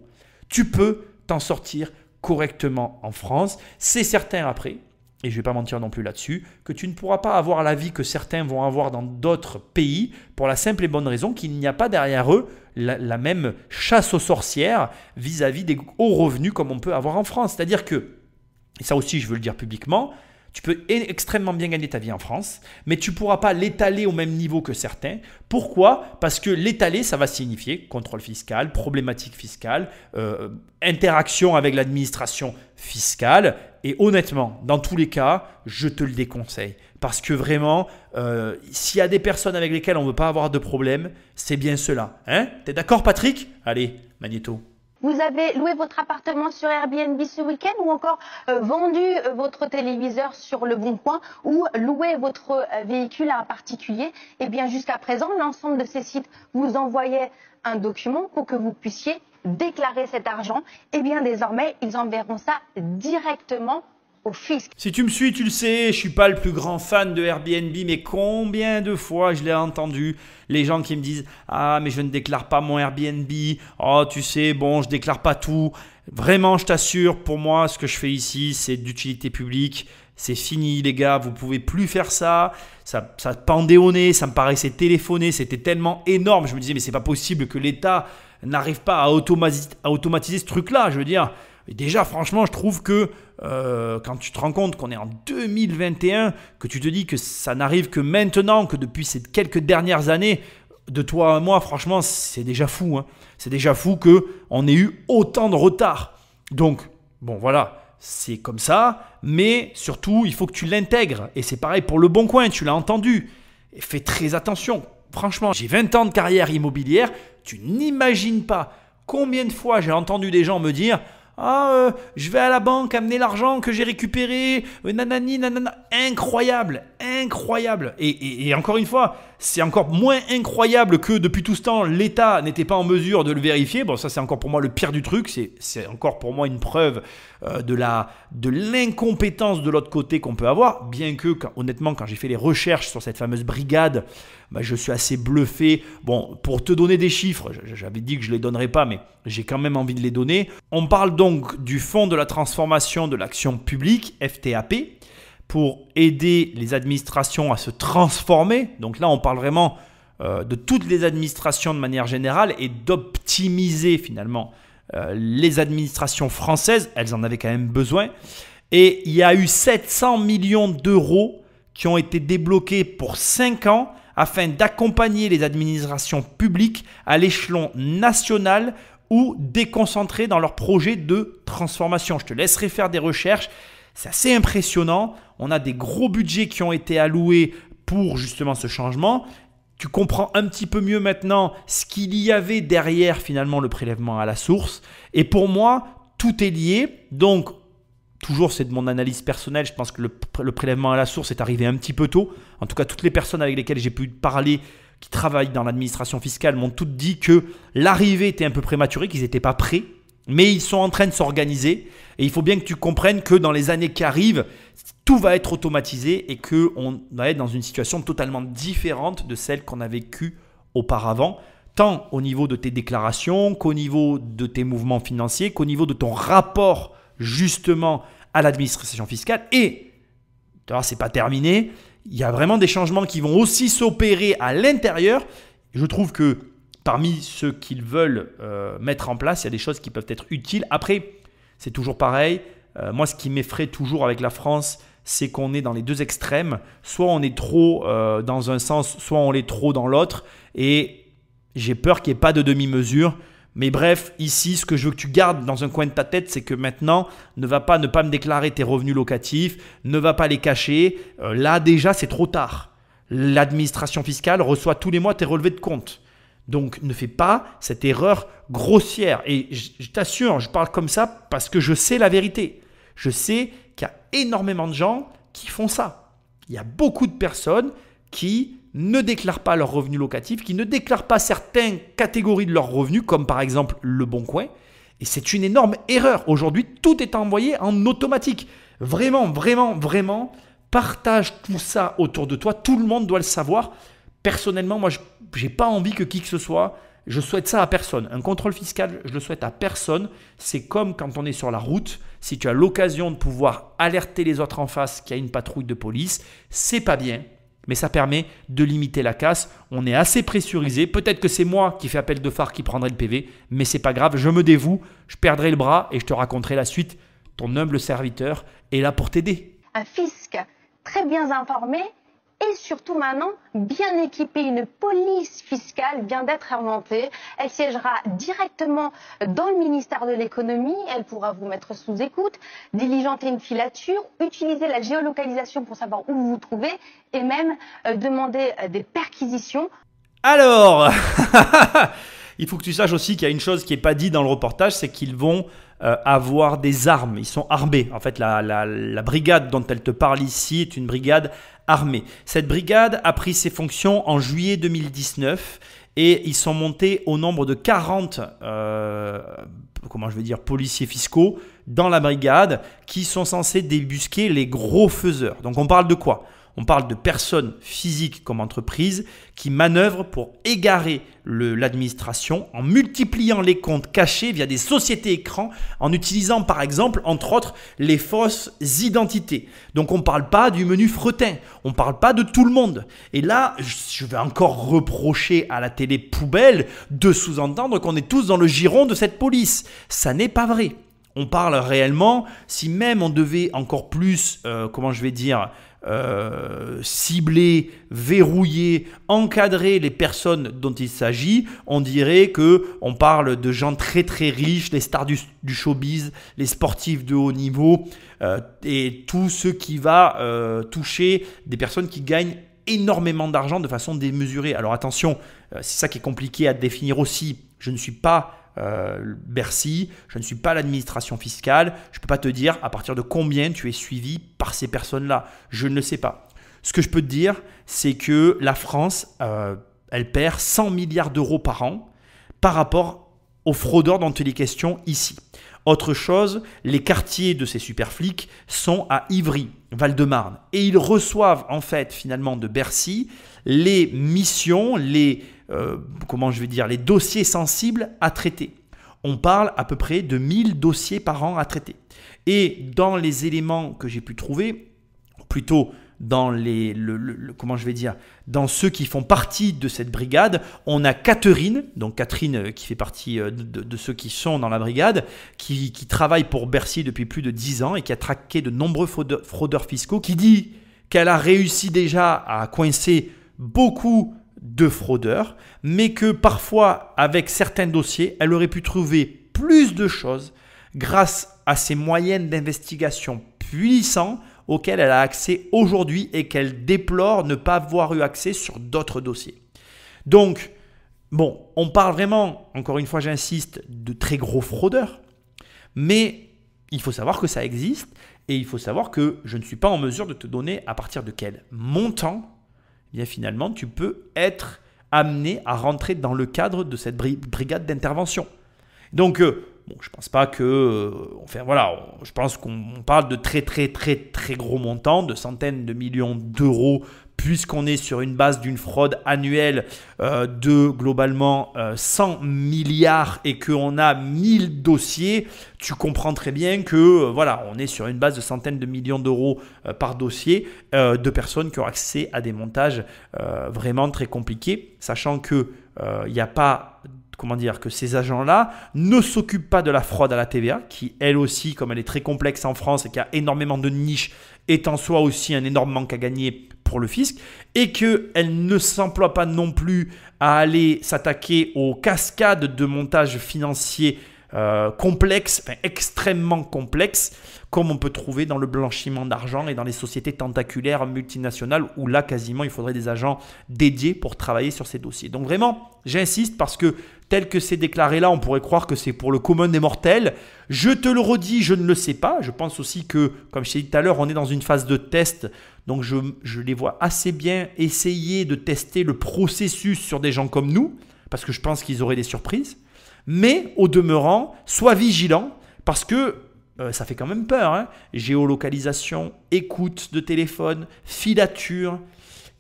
Tu peux t'en sortir correctement en France. C'est certain après, et je ne vais pas mentir non plus là-dessus, que tu ne pourras pas avoir la vie que certains vont avoir dans d'autres pays pour la simple et bonne raison qu'il n'y a pas derrière eux la même chasse aux sorcières vis-à-vis des hauts revenus comme on peut avoir en France. C'est-à-dire que, et ça aussi je veux le dire publiquement, tu peux extrêmement bien gagner ta vie en France, mais tu ne pourras pas l'étaler au même niveau que certains. Pourquoi ? Parce que l'étaler, ça va signifier contrôle fiscal, problématique fiscale, interaction avec l'administration fiscale. Et honnêtement, dans tous les cas, je te le déconseille. Parce que vraiment, s'il y a des personnes avec lesquelles on ne veut pas avoir de problème, c'est bien cela. Hein ? T'es d'accord, Patrick ? Allez, Magnéto. Vous avez loué votre appartement sur Airbnb ce week-end ou encore vendu votre téléviseur sur Le Bon Coin ou loué votre véhicule à un particulier. Eh bien, jusqu'à présent, l'ensemble de ces sites vous envoyaient un document pour que vous puissiez déclarer cet argent. Eh bien, désormais, ils enverront ça directement au fisc. Si tu me suis, tu le sais, je suis pas le plus grand fan de Airbnb, mais combien de fois je l'ai entendu, les gens qui me disent « Ah, mais je ne déclare pas mon Airbnb, oh, tu sais, bon, je déclare pas tout. » Vraiment, je t'assure, pour moi, ce que je fais ici, c'est d'utilité publique. C'est fini, les gars, vous pouvez plus faire ça. Ça pendait au nez, ça me paraissait téléphoné, c'était tellement énorme. Je me disais, mais c'est pas possible que l'État n'arrive pas à automatiser ce truc-là. Je veux dire, et déjà, franchement, je trouve que quand tu te rends compte qu'on est en 2021, que tu te dis que ça n'arrive que maintenant, que depuis ces quelques dernières années, de toi à moi, franchement, c'est déjà fou. Hein. C'est déjà fou qu'on ait eu autant de retard. Donc, bon, voilà, c'est comme ça. Mais surtout, il faut que tu l'intègres. Et c'est pareil pour Le Bon Coin, tu l'as entendu. Et fais très attention. Franchement, j'ai 20 ans de carrière immobilière. Tu n'imagines pas combien de fois j'ai entendu des gens me dire « Ah, je vais à la banque amener l'argent que j'ai récupéré, nanani, nanana. » Incroyable, incroyable. Et encore une fois, c'est encore moins incroyable que depuis tout ce temps, l'État n'était pas en mesure de le vérifier. Bon, ça c'est encore pour moi le pire du truc. C'est encore pour moi une preuve de l'incompétence de l'autre côté qu'on peut avoir. Bien que, honnêtement, quand j'ai fait les recherches sur cette fameuse brigade, je suis assez bluffé. Bon, pour te donner des chiffres, j'avais dit que je ne les donnerais pas, mais j'ai quand même envie de les donner. On parle donc du Fonds de la transformation de l'action publique, FTAP, pour aider les administrations à se transformer. Donc là, on parle vraiment de toutes les administrations de manière générale et d'optimiser finalement les administrations françaises. Elles en avaient quand même besoin. Et il y a eu 700 millions d'euros qui ont été débloqués pour 5 ans afin d'accompagner les administrations publiques à l'échelon national ou déconcentrées dans leurs projets de transformation. Je te laisserai faire des recherches. C'est assez impressionnant. On a des gros budgets qui ont été alloués pour justement ce changement. Tu comprends un petit peu mieux maintenant ce qu'il y avait derrière finalement le prélèvement à la source. Et pour moi, tout est lié. Donc, toujours, c'est de mon analyse personnelle. Je pense que le prélèvement à la source est arrivé un petit peu tôt. En tout cas, toutes les personnes avec lesquelles j'ai pu parler qui travaillent dans l'administration fiscale m'ont toutes dit que l'arrivée était un peu prématurée, qu'ils n'étaient pas prêts. Mais ils sont en train de s'organiser. Et il faut bien que tu comprennes que dans les années qui arrivent, tout va être automatisé et qu'on va être dans une situation totalement différente de celle qu'on a vécue auparavant, tant au niveau de tes déclarations qu'au niveau de tes mouvements financiers, qu'au niveau de ton rapport justement à l'administration fiscale. Et, c'est pas terminé, il y a vraiment des changements qui vont aussi s'opérer à l'intérieur. Je trouve que parmi ceux qu'ils veulent mettre en place, il y a des choses qui peuvent être utiles. Après, c'est toujours pareil. Moi, ce qui m'effraie toujours avec la France, c'est qu'on est dans les deux extrêmes. Soit on est trop dans un sens, soit on l'est trop dans l'autre. Et j'ai peur qu'il n'y ait pas de demi-mesure. Mais bref, ici, ce que je veux que tu gardes dans un coin de ta tête, c'est que maintenant, ne pas me déclarer tes revenus locatifs, ne va pas les cacher. Là, déjà, c'est trop tard. L'administration fiscale reçoit tous les mois tes relevés de compte. Donc, ne fais pas cette erreur grossière. Et je t'assure, je parle comme ça parce que je sais la vérité. Je sais qu'il y a énormément de gens qui font ça. Il y a beaucoup de personnes qui ne déclarent pas leurs revenus locatifs, qui ne déclarent pas certaines catégories de leurs revenus, comme par exemple Le Bon Coin. Et c'est une énorme erreur. Aujourd'hui, tout est envoyé en automatique. Vraiment, vraiment, vraiment, partage tout ça autour de toi. Tout le monde doit le savoir. Personnellement, moi, je n'ai pas envie que qui que ce soit, je souhaite ça à personne. Un contrôle fiscal, je le souhaite à personne. C'est comme quand on est sur la route. Si tu as l'occasion de pouvoir alerter les autres en face qu'il y a une patrouille de police, c'est pas bien. Mais ça permet de limiter la casse. On est assez pressurisé. Peut-être que c'est moi qui fais appel de phare qui prendrai le PV, mais c'est pas grave. Je me dévoue, je perdrai le bras et je te raconterai la suite. Ton humble serviteur est là pour t'aider. Un fisc très bien informé et surtout maintenant bien équipé, une police fiscale vient d'être inventée. Elle siégera directement dans le ministère de l'économie, elle pourra vous mettre sous écoute, diligenter une filature, utiliser la géolocalisation pour savoir où vous vous trouvez et même demander des perquisitions. Alors, il faut que tu saches aussi qu'il y a une chose qui n'est pas dite dans le reportage, c'est qu'ils vont avoir des armes. Ils sont armés. En fait, la brigade dont elle te parle ici est une brigade armée. Cette brigade a pris ses fonctions en juillet 2019 et ils sont montés au nombre de 40 comment je vais dire, policiers fiscaux dans la brigade qui sont censés débusquer les gros faiseurs. Donc on parle de quoi? On parle de personnes physiques comme entreprises qui manœuvrent pour égarer l'administration en multipliant les comptes cachés via des sociétés écrans, en utilisant par exemple, entre autres, les fausses identités. Donc on ne parle pas du menu fretin, on ne parle pas de tout le monde. Et là, je vais encore reprocher à la télé poubelle de sous-entendre qu'on est tous dans le giron de cette police. Ça n'est pas vrai. On parle réellement, si même on devait encore plus, comment je vais dire, cibler, verrouiller, encadrer les personnes dont il s'agit, on dirait qu'on parle de gens très très riches, les stars du showbiz, les sportifs de haut niveau et tout ce qui va toucher des personnes qui gagnent énormément d'argent de façon démesurée. Alors attention, c'est ça qui est compliqué à définir aussi. Je ne suis pas Bercy, je ne suis pas l'administration fiscale, je ne peux pas te dire à partir de combien tu es suivi par ces personnes-là, je ne le sais pas. Ce que je peux te dire, c'est que la France, elle perd 100 milliards d'euros par an par rapport aux fraudeurs dont il est question ici. Autre chose, les quartiers de ces super flics sont à Ivry, Val-de-Marne, et ils reçoivent en fait finalement de Bercy les missions, les dossiers sensibles à traiter. On parle à peu près de 1000 dossiers par an à traiter. Et dans les éléments que j'ai pu trouver, plutôt dans dans ceux qui font partie de cette brigade, on a Catherine, donc Catherine qui fait partie de ceux qui sont dans la brigade, qui travaille pour Bercy depuis plus de 10 ans et qui a traqué de nombreux fraudeurs fiscaux, qui dit qu'elle a réussi déjà à coincer beaucoup de fraudeurs, mais que parfois, avec certains dossiers, elle aurait pu trouver plus de choses grâce à ses moyens d'investigation puissants auxquels elle a accès aujourd'hui et qu'elle déplore ne pas avoir eu accès sur d'autres dossiers. Donc, bon, on parle vraiment, encore une fois j'insiste, de très gros fraudeurs, mais il faut savoir que ça existe et il faut savoir que je ne suis pas en mesure de te donner à partir de quel montant bien finalement, tu peux être amené à rentrer dans le cadre de cette brigade d'intervention. Donc, je ne pense pas que... je pense qu'on parle de très, très, très, très gros montants, de centaines de millions d'euros, puisqu'on est sur une base d'une fraude annuelle de globalement 100 milliards et qu'on a 1000 dossiers, tu comprends très bien que on est sur une base de centaines de millions d'euros par dossier de personnes qui ont accès à des montages vraiment très compliqués, sachant que il n'y a pas... que ces agents-là ne s'occupent pas de la fraude à la TVA, qui elle aussi, comme elle est très complexe en France et qui a énormément de niches, est en soi aussi un énorme manque à gagner pour le fisc, et qu'elle ne s'emploie pas non plus à aller s'attaquer aux cascades de montages financiers complexes, extrêmement complexes, comme on peut trouver dans le blanchiment d'argent et dans les sociétés tentaculaires multinationales, où là, quasiment, il faudrait des agents dédiés pour travailler sur ces dossiers. Donc vraiment, j'insiste parce que tel que c'est déclaré là, on pourrait croire que c'est pour le commun des mortels. Je te le redis, je ne le sais pas. Je pense aussi que, comme je t'ai dit tout à l'heure, on est dans une phase de test. Donc je les vois assez bien essayer de tester le processus sur des gens comme nous, parce que je pense qu'ils auraient des surprises. Mais au demeurant, sois vigilant, parce que ça fait quand même peur, hein. Géolocalisation, écoute de téléphone, filature,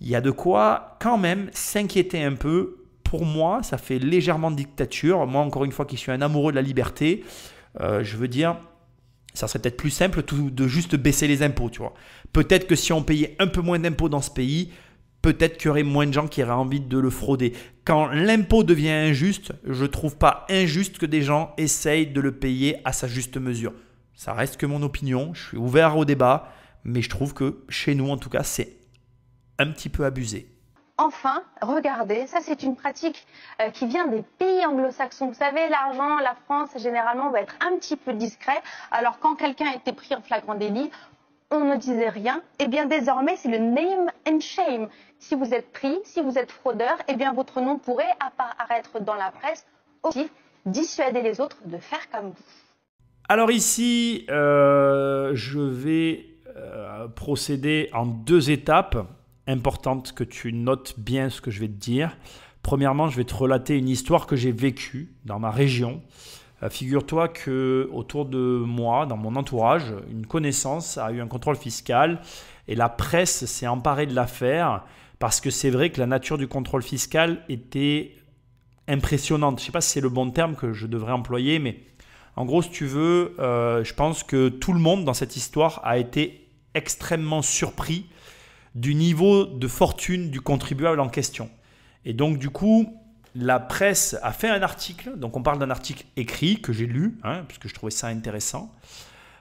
il y a de quoi quand même s'inquiéter un peu. Pour moi, ça fait légèrement dictature. Moi, encore une fois, qui suis un amoureux de la liberté, je veux dire, ça serait peut-être plus simple de juste baisser les impôts, tu vois. Peut-être que si on payait un peu moins d'impôts dans ce pays, peut-être qu'il y aurait moins de gens qui auraient envie de le frauder. Quand l'impôt devient injuste, je ne trouve pas injuste que des gens essayent de le payer à sa juste mesure. Ça reste que mon opinion, je suis ouvert au débat, mais je trouve que chez nous, en tout cas, c'est un petit peu abusé. Enfin, regardez, ça c'est une pratique qui vient des pays anglo-saxons. Vous savez, l'argent, la France, généralement, va être un petit peu discret. Alors quand quelqu'un était pris en flagrant délit, on ne disait rien. Eh bien désormais, c'est le name and shame. Si vous êtes pris, si vous êtes fraudeur, eh bien votre nom pourrait apparaître dans la presse. Aussi, dissuader les autres de faire comme vous. Alors ici, je vais procéder en 2 étapes importantes que tu notes bien ce que je vais te dire. Premièrement, je vais te relater une histoire que j'ai vécue dans ma région. Figure-toi que autour de moi, dans mon entourage, une connaissance a eu un contrôle fiscal et la presse s'est emparée de l'affaire parce que c'est vrai que la nature du contrôle fiscal était impressionnante. Je ne sais pas si c'est le bon terme que je devrais employer, mais en gros, si tu veux, je pense que tout le monde dans cette histoire a été extrêmement surpris du niveau de fortune du contribuable en question. Et donc, du coup, la presse a fait un article. Donc, on parle d'un article écrit que j'ai lu, parce que je trouvais ça intéressant.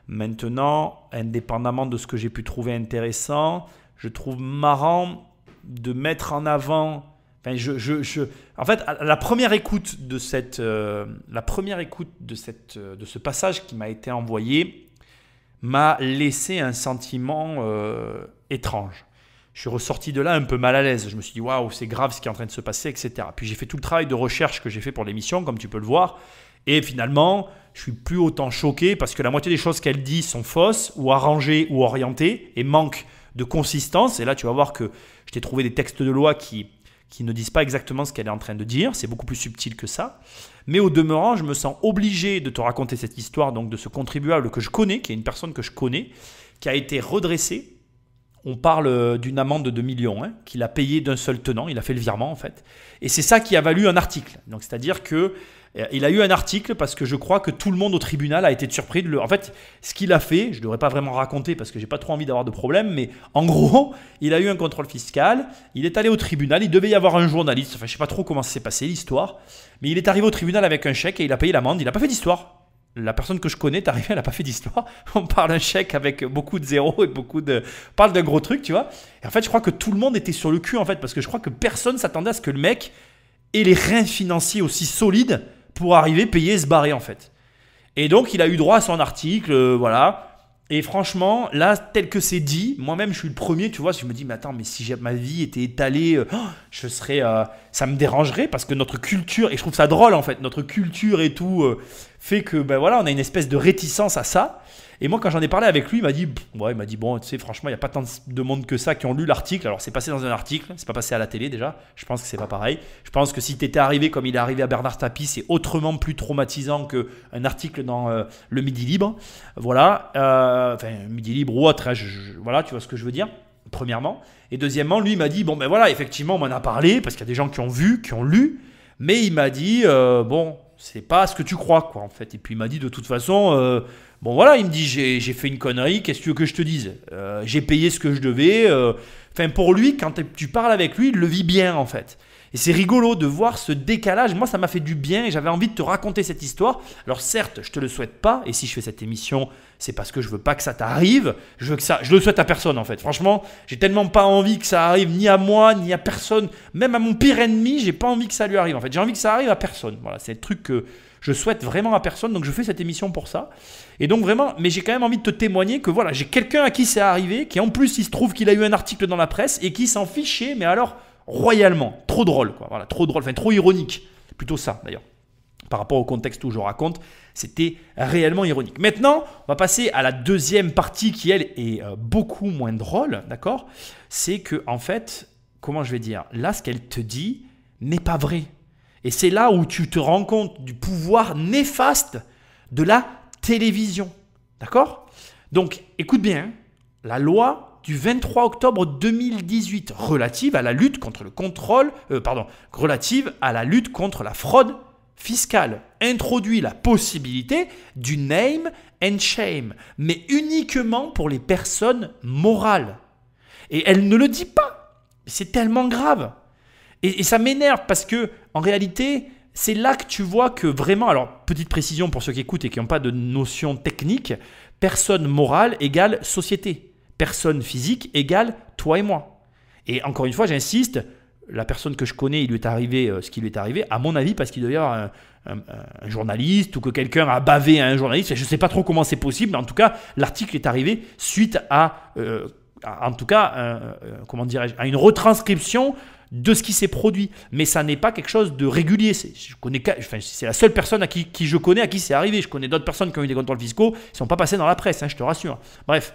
Maintenant, indépendamment de ce que j'ai pu trouver intéressant, je trouve marrant de mettre en avant... En fait, la première écoute de ce passage qui m'a été envoyé m'a laissé un sentiment étrange. Je suis ressorti de là un peu mal à l'aise. Je me suis dit, waouh, c'est grave ce qui est en train de se passer, etc. Puis j'ai fait tout le travail de recherche que j'ai fait pour l'émission, comme tu peux le voir. Et finalement, je suis plus autant choqué parce que la moitié des choses qu'elle dit sont fausses ou arrangées ou orientées et manquent de consistance. Et là, tu vas voir que je t'ai trouvé des textes de loi qui ne disent pas exactement ce qu'elle est en train de dire. C'est beaucoup plus subtil que ça. Mais au demeurant, je me sens obligé de te raconter cette histoire donc de ce contribuable que je connais, qui est une personne que je connais, qui a été redressé. On parle d'une amende de 2 millions qu'il a payé d'un seul tenant. Il a fait le virement en fait. Et c'est ça qui a valu un article. Donc, c'est-à-dire qu'il a eu un article parce que je crois que tout le monde au tribunal a été surpris. En fait, ce qu'il a fait, je ne devrais pas vraiment raconter parce que je n'ai pas trop envie d'avoir de problème, mais en gros, il a eu un contrôle fiscal. Il est allé au tribunal. Il devait y avoir un journaliste. Enfin, je ne sais pas trop comment ça s'est passé l'histoire. Mais il est arrivé au tribunal avec un chèque et il a payé l'amende. Il n'a pas fait d'histoire. La personne que je connais est arrivée, elle n'a pas fait d'histoire. On parle d'un chèque avec beaucoup de zéros et on parle d'un gros truc, tu vois. Et en fait, je crois que tout le monde était sur le cul, en fait, parce que je crois que personne s'attendait à ce que le mec ait les reins financiers aussi solides pour arriver, payer et se barrer, en fait. Et donc, il a eu droit à son article, voilà. Et franchement, là, tel que c'est dit, moi-même, je suis le premier, tu vois, je me dis, mais attends, mais si ma vie était étalée, je serais, ça me dérangerait parce que notre culture, et je trouve ça drôle en fait, notre culture et tout fait que, ben voilà, on a une espèce de réticence à ça. Et moi, quand j'en ai parlé avec lui, il m'a dit, bon, tu sais, franchement, il n'y a pas tant de monde que ça qui ont lu l'article. Alors, c'est passé dans un article, c'est pas passé à la télé déjà. Je pense que c'est pas pareil. Je pense que si tu étais arrivé comme il est arrivé à Bernard Tapie, c'est autrement plus traumatisant qu'un article dans le Midi Libre. Voilà, enfin, Midi Libre ou autre, voilà, tu vois ce que je veux dire, premièrement. Et deuxièmement, lui, il m'a dit, bon, ben voilà, effectivement, on m'en a parlé parce qu'il y a des gens qui ont vu, qui ont lu. Mais il m'a dit, bon, c'est pas ce que tu crois, quoi, en fait. Et puis, il m'a dit, de toute façon... bon voilà, il me dit j'ai fait une connerie, qu'est-ce que tu veux que je te dise, j'ai payé ce que je devais. Enfin pour lui, quand tu parles avec lui, il le vit bien en fait. Et c'est rigolo de voir ce décalage. Moi, ça m'a fait du bien et j'avais envie de te raconter cette histoire. Alors certes, je te le souhaite pas. Et si je fais cette émission, c'est parce que je veux pas que ça t'arrive. Je le souhaite à personne en fait. Franchement, j'ai tellement pas envie que ça arrive ni à moi ni à personne, même à mon pire ennemi. J'ai pas envie que ça lui arrive en fait. J'ai envie que ça arrive à personne. Voilà, c'est le truc que je souhaite vraiment à personne. Donc je fais cette émission pour ça. Et donc vraiment, mais j'ai quand même envie de te témoigner que voilà, j'ai quelqu'un à qui c'est arrivé, qui en plus il se trouve qu'il a eu un article dans la presse et qui s'en fichait, mais alors royalement, trop drôle quoi, voilà, trop drôle, enfin trop ironique, plutôt ça d'ailleurs. Par rapport au contexte où je raconte, c'était réellement ironique. Maintenant, on va passer à la deuxième partie qui elle est beaucoup moins drôle, d'accord? C'est que en fait, comment je vais dire, là ce qu'elle te dit n'est pas vrai. Et c'est là où tu te rends compte du pouvoir néfaste de la télévision. D'accord? Donc, écoute bien, la loi du 23 octobre 2018 relative à la lutte contre relative à la lutte contre la fraude fiscale introduit la possibilité du name and shame, mais uniquement pour les personnes morales. Et elle ne le dit pas. C'est tellement grave. Et ça m'énerve parce que, en réalité, c'est là que tu vois que vraiment, alors petite précision pour ceux qui écoutent et qui n'ont pas de notion technique, personne morale égale société. Personne physique égale toi et moi. Et encore une fois, j'insiste, la personne que je connais, il lui est arrivé ce qui lui est arrivé, à mon avis, parce qu'il devait y avoir un journaliste ou que quelqu'un a bavé à un journaliste. Je ne sais pas trop comment c'est possible, mais en tout cas, l'article est arrivé suite à une retranscription de ce qui s'est produit. Mais ça n'est pas quelque chose de régulier. C'est la seule personne qui je connais à qui c'est arrivé. Je connais d'autres personnes qui ont eu des contrôles fiscaux, ils ne sont pas passés dans la presse, je te rassure. Bref.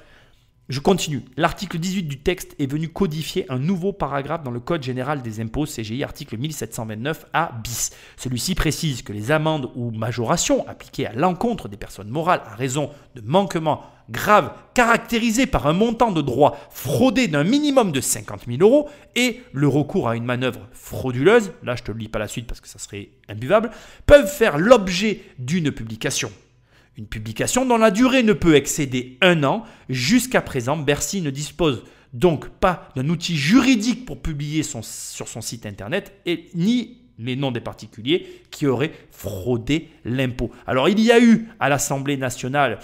Je continue. L'article 18 du texte est venu codifier un nouveau paragraphe dans le Code général des impôts, CGI, article 1729 A bis. Celui-ci précise que les amendes ou majorations appliquées à l'encontre des personnes morales à raison de manquements graves caractérisés par un montant de droits fraudé d'un minimum de 50 000 € et le recours à une manœuvre frauduleuse, là je ne te lis pas la suite parce que ça serait imbuvable, peuvent faire l'objet d'une publication. Une publication dont la durée ne peut excéder 1 an. Jusqu'à présent, Bercy ne dispose donc pas d'un outil juridique pour publier sur son site internet et ni les noms des particuliers qui auraient fraudé l'impôt. Alors il y a eu à l'Assemblée nationale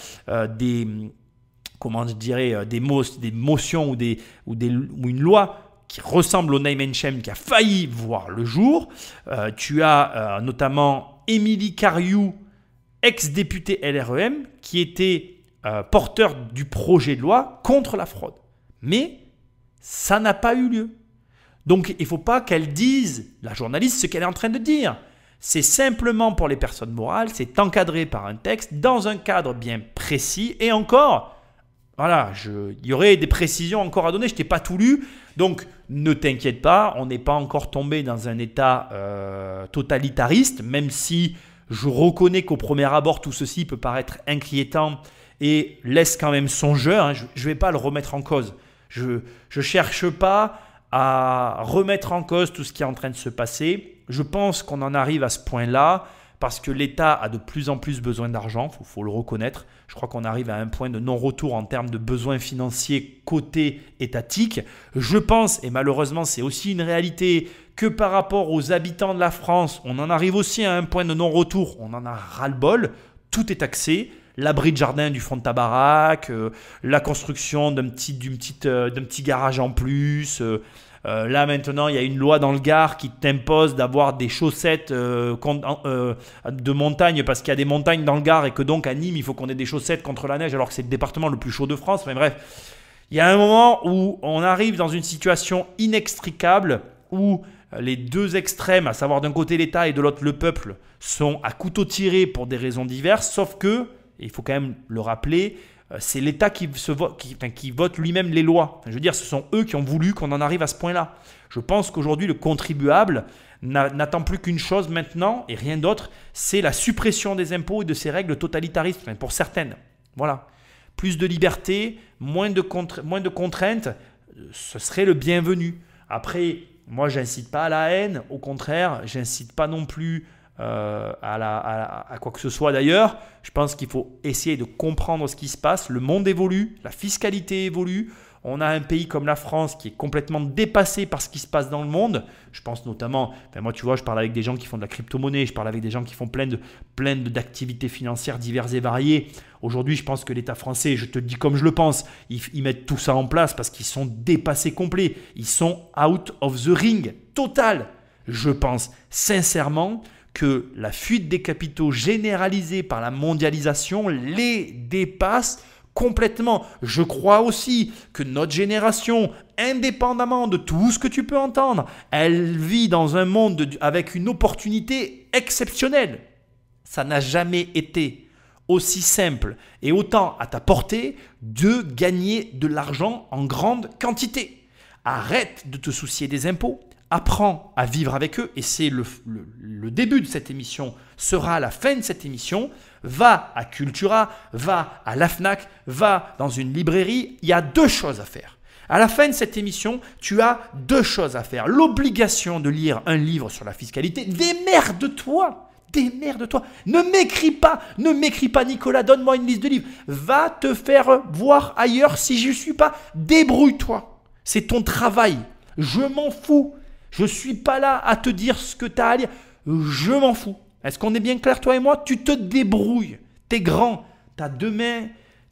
des motions ou une loi qui ressemble au name and shame qui a failli voir le jour. Tu as notamment Émilie Cariou, ex-député LREM, qui était porteur du projet de loi contre la fraude. Mais ça n'a pas eu lieu. Donc, il ne faut pas qu'elle dise, la journaliste, ce qu'elle est en train de dire. C'est simplement pour les personnes morales, c'est encadré par un texte, dans un cadre bien précis. Et encore, voilà, il y aurait des précisions encore à donner, je ne t'ai pas tout lu. Donc, ne t'inquiète pas, on n'est pas encore tombé dans un état totalitariste, même si je reconnais qu'au premier abord, tout ceci peut paraître inquiétant et laisse quand même songeur. Hein. Je ne vais pas le remettre en cause. Je ne cherche pas à remettre en cause tout ce qui est en train de se passer. Je pense qu'on en arrive à ce point-là parce que l'État a de plus en plus besoin d'argent, il faut le reconnaître. Je crois qu'on arrive à un point de non-retour en termes de besoins financiers côté étatique. Je pense, et malheureusement c'est aussi une réalité, que par rapport aux habitants de la France, on en arrive aussi à un point de non-retour. On en a ras-le-bol, tout est taxé. L'abri de jardin du fond de ta baraque, la construction d'un petit garage en plus. Là maintenant, il y a une loi dans le Gard qui t'impose d'avoir des chaussettes de montagne parce qu'il y a des montagnes dans le Gard et que donc à Nîmes, il faut qu'on ait des chaussettes contre la neige alors que c'est le département le plus chaud de France. Mais bref, il y a un moment où on arrive dans une situation inextricable où les deux extrêmes, à savoir d'un côté l'État et de l'autre le peuple, sont à couteau tiré pour des raisons diverses, sauf que, et il faut quand même le rappeler, c'est l'État qui vote lui-même les lois. Je veux dire, ce sont eux qui ont voulu qu'on en arrive à ce point-là. Je pense qu'aujourd'hui, le contribuable n'attend plus qu'une chose maintenant, et rien d'autre, c'est la suppression des impôts et de ces règles totalitaristes, enfin, pour certaines. Voilà. Plus de liberté, moins de contraintes, ce serait le bienvenu. Après, moi, je n'incite pas à la haine, au contraire, je n'incite pas non plus à quoi que ce soit d'ailleurs. Je pense qu'il faut essayer de comprendre ce qui se passe. Le monde évolue, la fiscalité évolue. On a un pays comme la France qui est complètement dépassé par ce qui se passe dans le monde. Je pense notamment, moi tu vois, je parle avec des gens qui font de la crypto-monnaie, je parle avec des gens qui font plein d'activités financières diverses et variées. Aujourd'hui, je pense que l'État français, je te dis comme je le pense, ils mettent tout ça en place parce qu'ils sont dépassés complets. Ils sont out of the ring, total. Je pense sincèrement que la fuite des capitaux généralisée par la mondialisation les dépasse complètement. Je crois aussi que notre génération, indépendamment de tout ce que tu peux entendre, elle vit dans un monde avec une opportunité exceptionnelle. Ça n'a jamais été aussi simple et autant à ta portée de gagner de l'argent en grande quantité. Arrête de te soucier des impôts. Apprends à vivre avec eux et c'est le début de cette émission, sera la fin de cette émission. Va à Cultura, va à la FNAC, va dans une librairie. Il y a 2 choses à faire. À la fin de cette émission, tu as 2 choses à faire. L'obligation de lire un livre sur la fiscalité. Démerde-toi. Démerde-toi. Ne m'écris pas Nicolas, donne-moi une liste de livres. Va te faire voir ailleurs si je ne suis pas. Débrouille-toi. C'est ton travail. Je m'en fous. Je ne suis pas là à te dire ce que tu as à lire. Je m'en fous. Est-ce qu'on est bien clair, toi et moi? Tu te débrouilles. Tu es grand. Tu as 2 mains.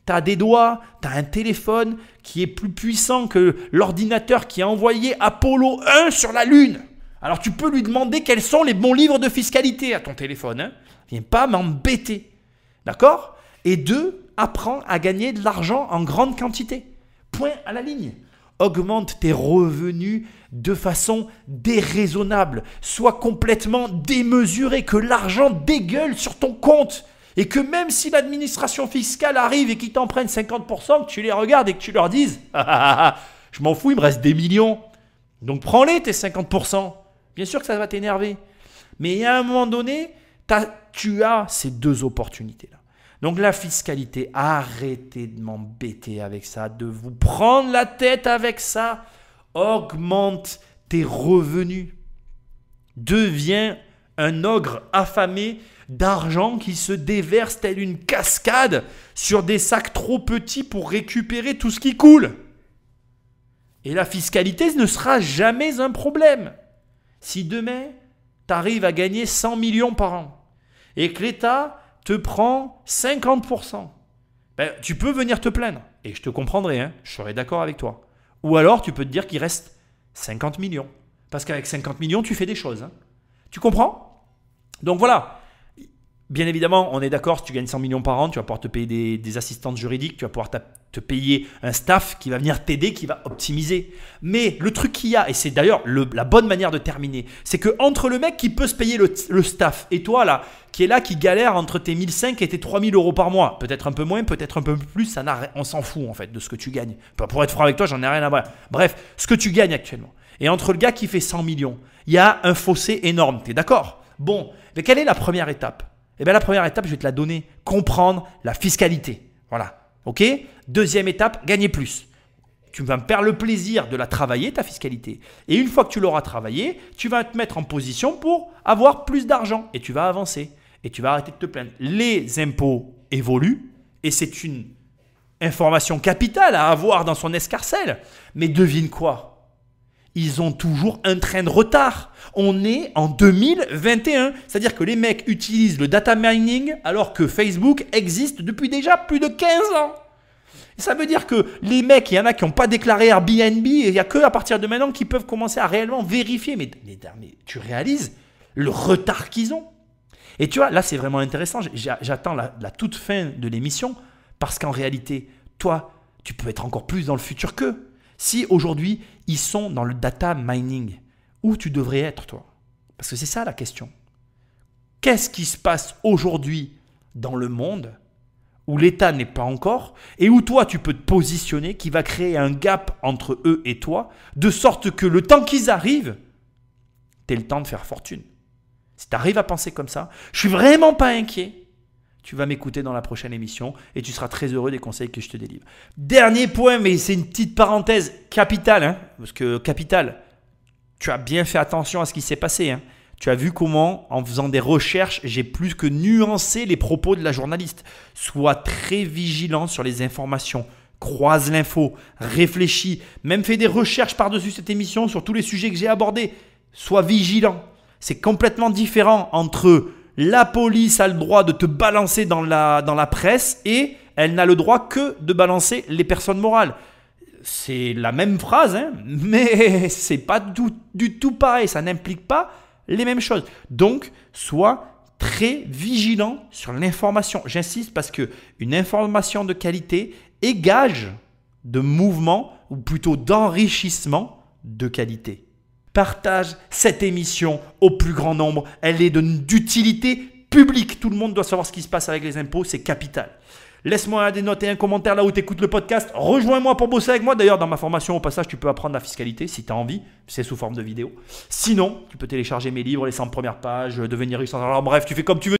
Tu as des doigts. Tu as un téléphone qui est plus puissant que l'ordinateur qui a envoyé Apollo 1 sur la Lune. Alors tu peux lui demander quels sont les bons livres de fiscalité à ton téléphone. Hein. Viens pas m'embêter. D'accord? Et 2, apprends à gagner de l'argent en grande quantité. Point à la ligne. Augmente tes revenus de façon déraisonnable. Sois complètement démesuré, que l'argent dégueule sur ton compte Et que même si l'administration fiscale arrive et qu'ils t'en prennent 50%, que tu les regardes et que tu leur dises « je m'en fous, il me reste des millions. Donc prends-les tes 50%. » Bien sûr que ça va t'énerver. Mais à un moment donné, tu as ces deux opportunités-là. Donc la fiscalité, arrêtez de m'embêter avec ça, de vous prendre la tête avec ça. Augmente tes revenus. Deviens un ogre affamé d'argent qui se déverse telle une cascade sur des sacs trop petits pour récupérer tout ce qui coule. Et la fiscalité ne sera jamais un problème. Si demain, tu arrives à gagner 100 millions par an et que l'État te prend 50%, ben, tu peux venir te plaindre. Et je te comprendrai, hein, je serai d'accord avec toi. Ou alors, tu peux te dire qu'il reste 50 millions. Parce qu'avec 50 millions, tu fais des choses. Hein. Tu comprends? Donc voilà. Bien évidemment, on est d'accord, si tu gagnes 100 millions par an, tu vas pouvoir te payer des assistantes juridiques, tu vas pouvoir te payer un staff qui va venir t'aider, qui va optimiser. Mais le truc qu'il y a, et c'est d'ailleurs la bonne manière de terminer, c'est qu'entre le mec qui peut se payer le staff et toi là, qui est là, qui galère entre tes 1005 et tes 3000 euros par mois, peut-être un peu moins, peut-être un peu plus, on s'en fout en fait de ce que tu gagnes. Pour être franc avec toi, j'en ai rien à voir. Bref, ce que tu gagnes actuellement. Et entre le gars qui fait 100 millions, il y a un fossé énorme, tu es d'accord? Bon, mais quelle est la première étape? Eh bien, la première étape, je vais te la donner. Comprendre la fiscalité. Voilà. OK? Deuxième étape, gagner plus. Tu vas me faire le plaisir de la travailler, ta fiscalité. Et une fois que tu l'auras travaillée, tu vas te mettre en position pour avoir plus d'argent. Et tu vas avancer. Et tu vas arrêter de te plaindre. Les impôts évoluent. Et c'est une information capitale à avoir dans son escarcelle. Mais devine quoi? Ils ont toujours un train de retard. On est en 2021. C'est-à-dire que les mecs utilisent le data mining alors que Facebook existe depuis déjà plus de 15 ans. Et ça veut dire que les mecs, il y en a qui n'ont pas déclaré Airbnb et il n'y a que à partir de maintenant qu'ils peuvent commencer à réellement vérifier. Mais tu réalises le retard qu'ils ont. Et tu vois, là, c'est vraiment intéressant. J'attends la toute fin de l'émission parce qu'en réalité, toi, tu peux être encore plus dans le futur qu'eux. Si aujourd'hui, ils sont dans le data mining, où tu devrais être toi? Parce que c'est ça la question. Qu'est-ce qui se passe aujourd'hui dans le monde où l'État n'est pas encore et où toi tu peux te positionner, qui va créer un gap entre eux et toi, de sorte que le temps qu'ils arrivent, tu aies le temps de faire fortune. Si tu arrives à penser comme ça, je suis vraiment pas inquiet. Tu vas m'écouter dans la prochaine émission et tu seras très heureux des conseils que je te délivre. Dernier point, mais c'est une petite parenthèse capitale, hein, parce que capital, tu as bien fait attention à ce qui s'est passé. Hein. Tu as vu comment, en faisant des recherches, j'ai plus que nuancé les propos de la journaliste. Sois très vigilant sur les informations. Croise l'info, réfléchis, même fais des recherches par-dessus cette émission sur tous les sujets que j'ai abordés. Sois vigilant. C'est complètement différent entre la police a le droit de te balancer dans la presse et elle n'a le droit que de balancer les personnes morales. C'est la même phrase, hein, mais ce n'est pas du tout pareil. Ça n'implique pas les mêmes choses. Donc, sois très vigilant sur l'information. J'insiste parce qu'une information de qualité est gage de mouvement ou plutôt d'enrichissement de qualité. Partage cette émission au plus grand nombre. Elle est d'utilité publique. Tout le monde doit savoir ce qui se passe avec les impôts. C'est capital. Laisse-moi des notes et un commentaire là où tu écoutes le podcast. Rejoins-moi pour bosser avec moi. D'ailleurs, dans ma formation, au passage, tu peux apprendre la fiscalité si tu as envie. C'est sous forme de vidéo. Sinon, tu peux télécharger mes livres, les 100 premières pages, devenir riche sans argent. Bref, tu fais comme tu veux.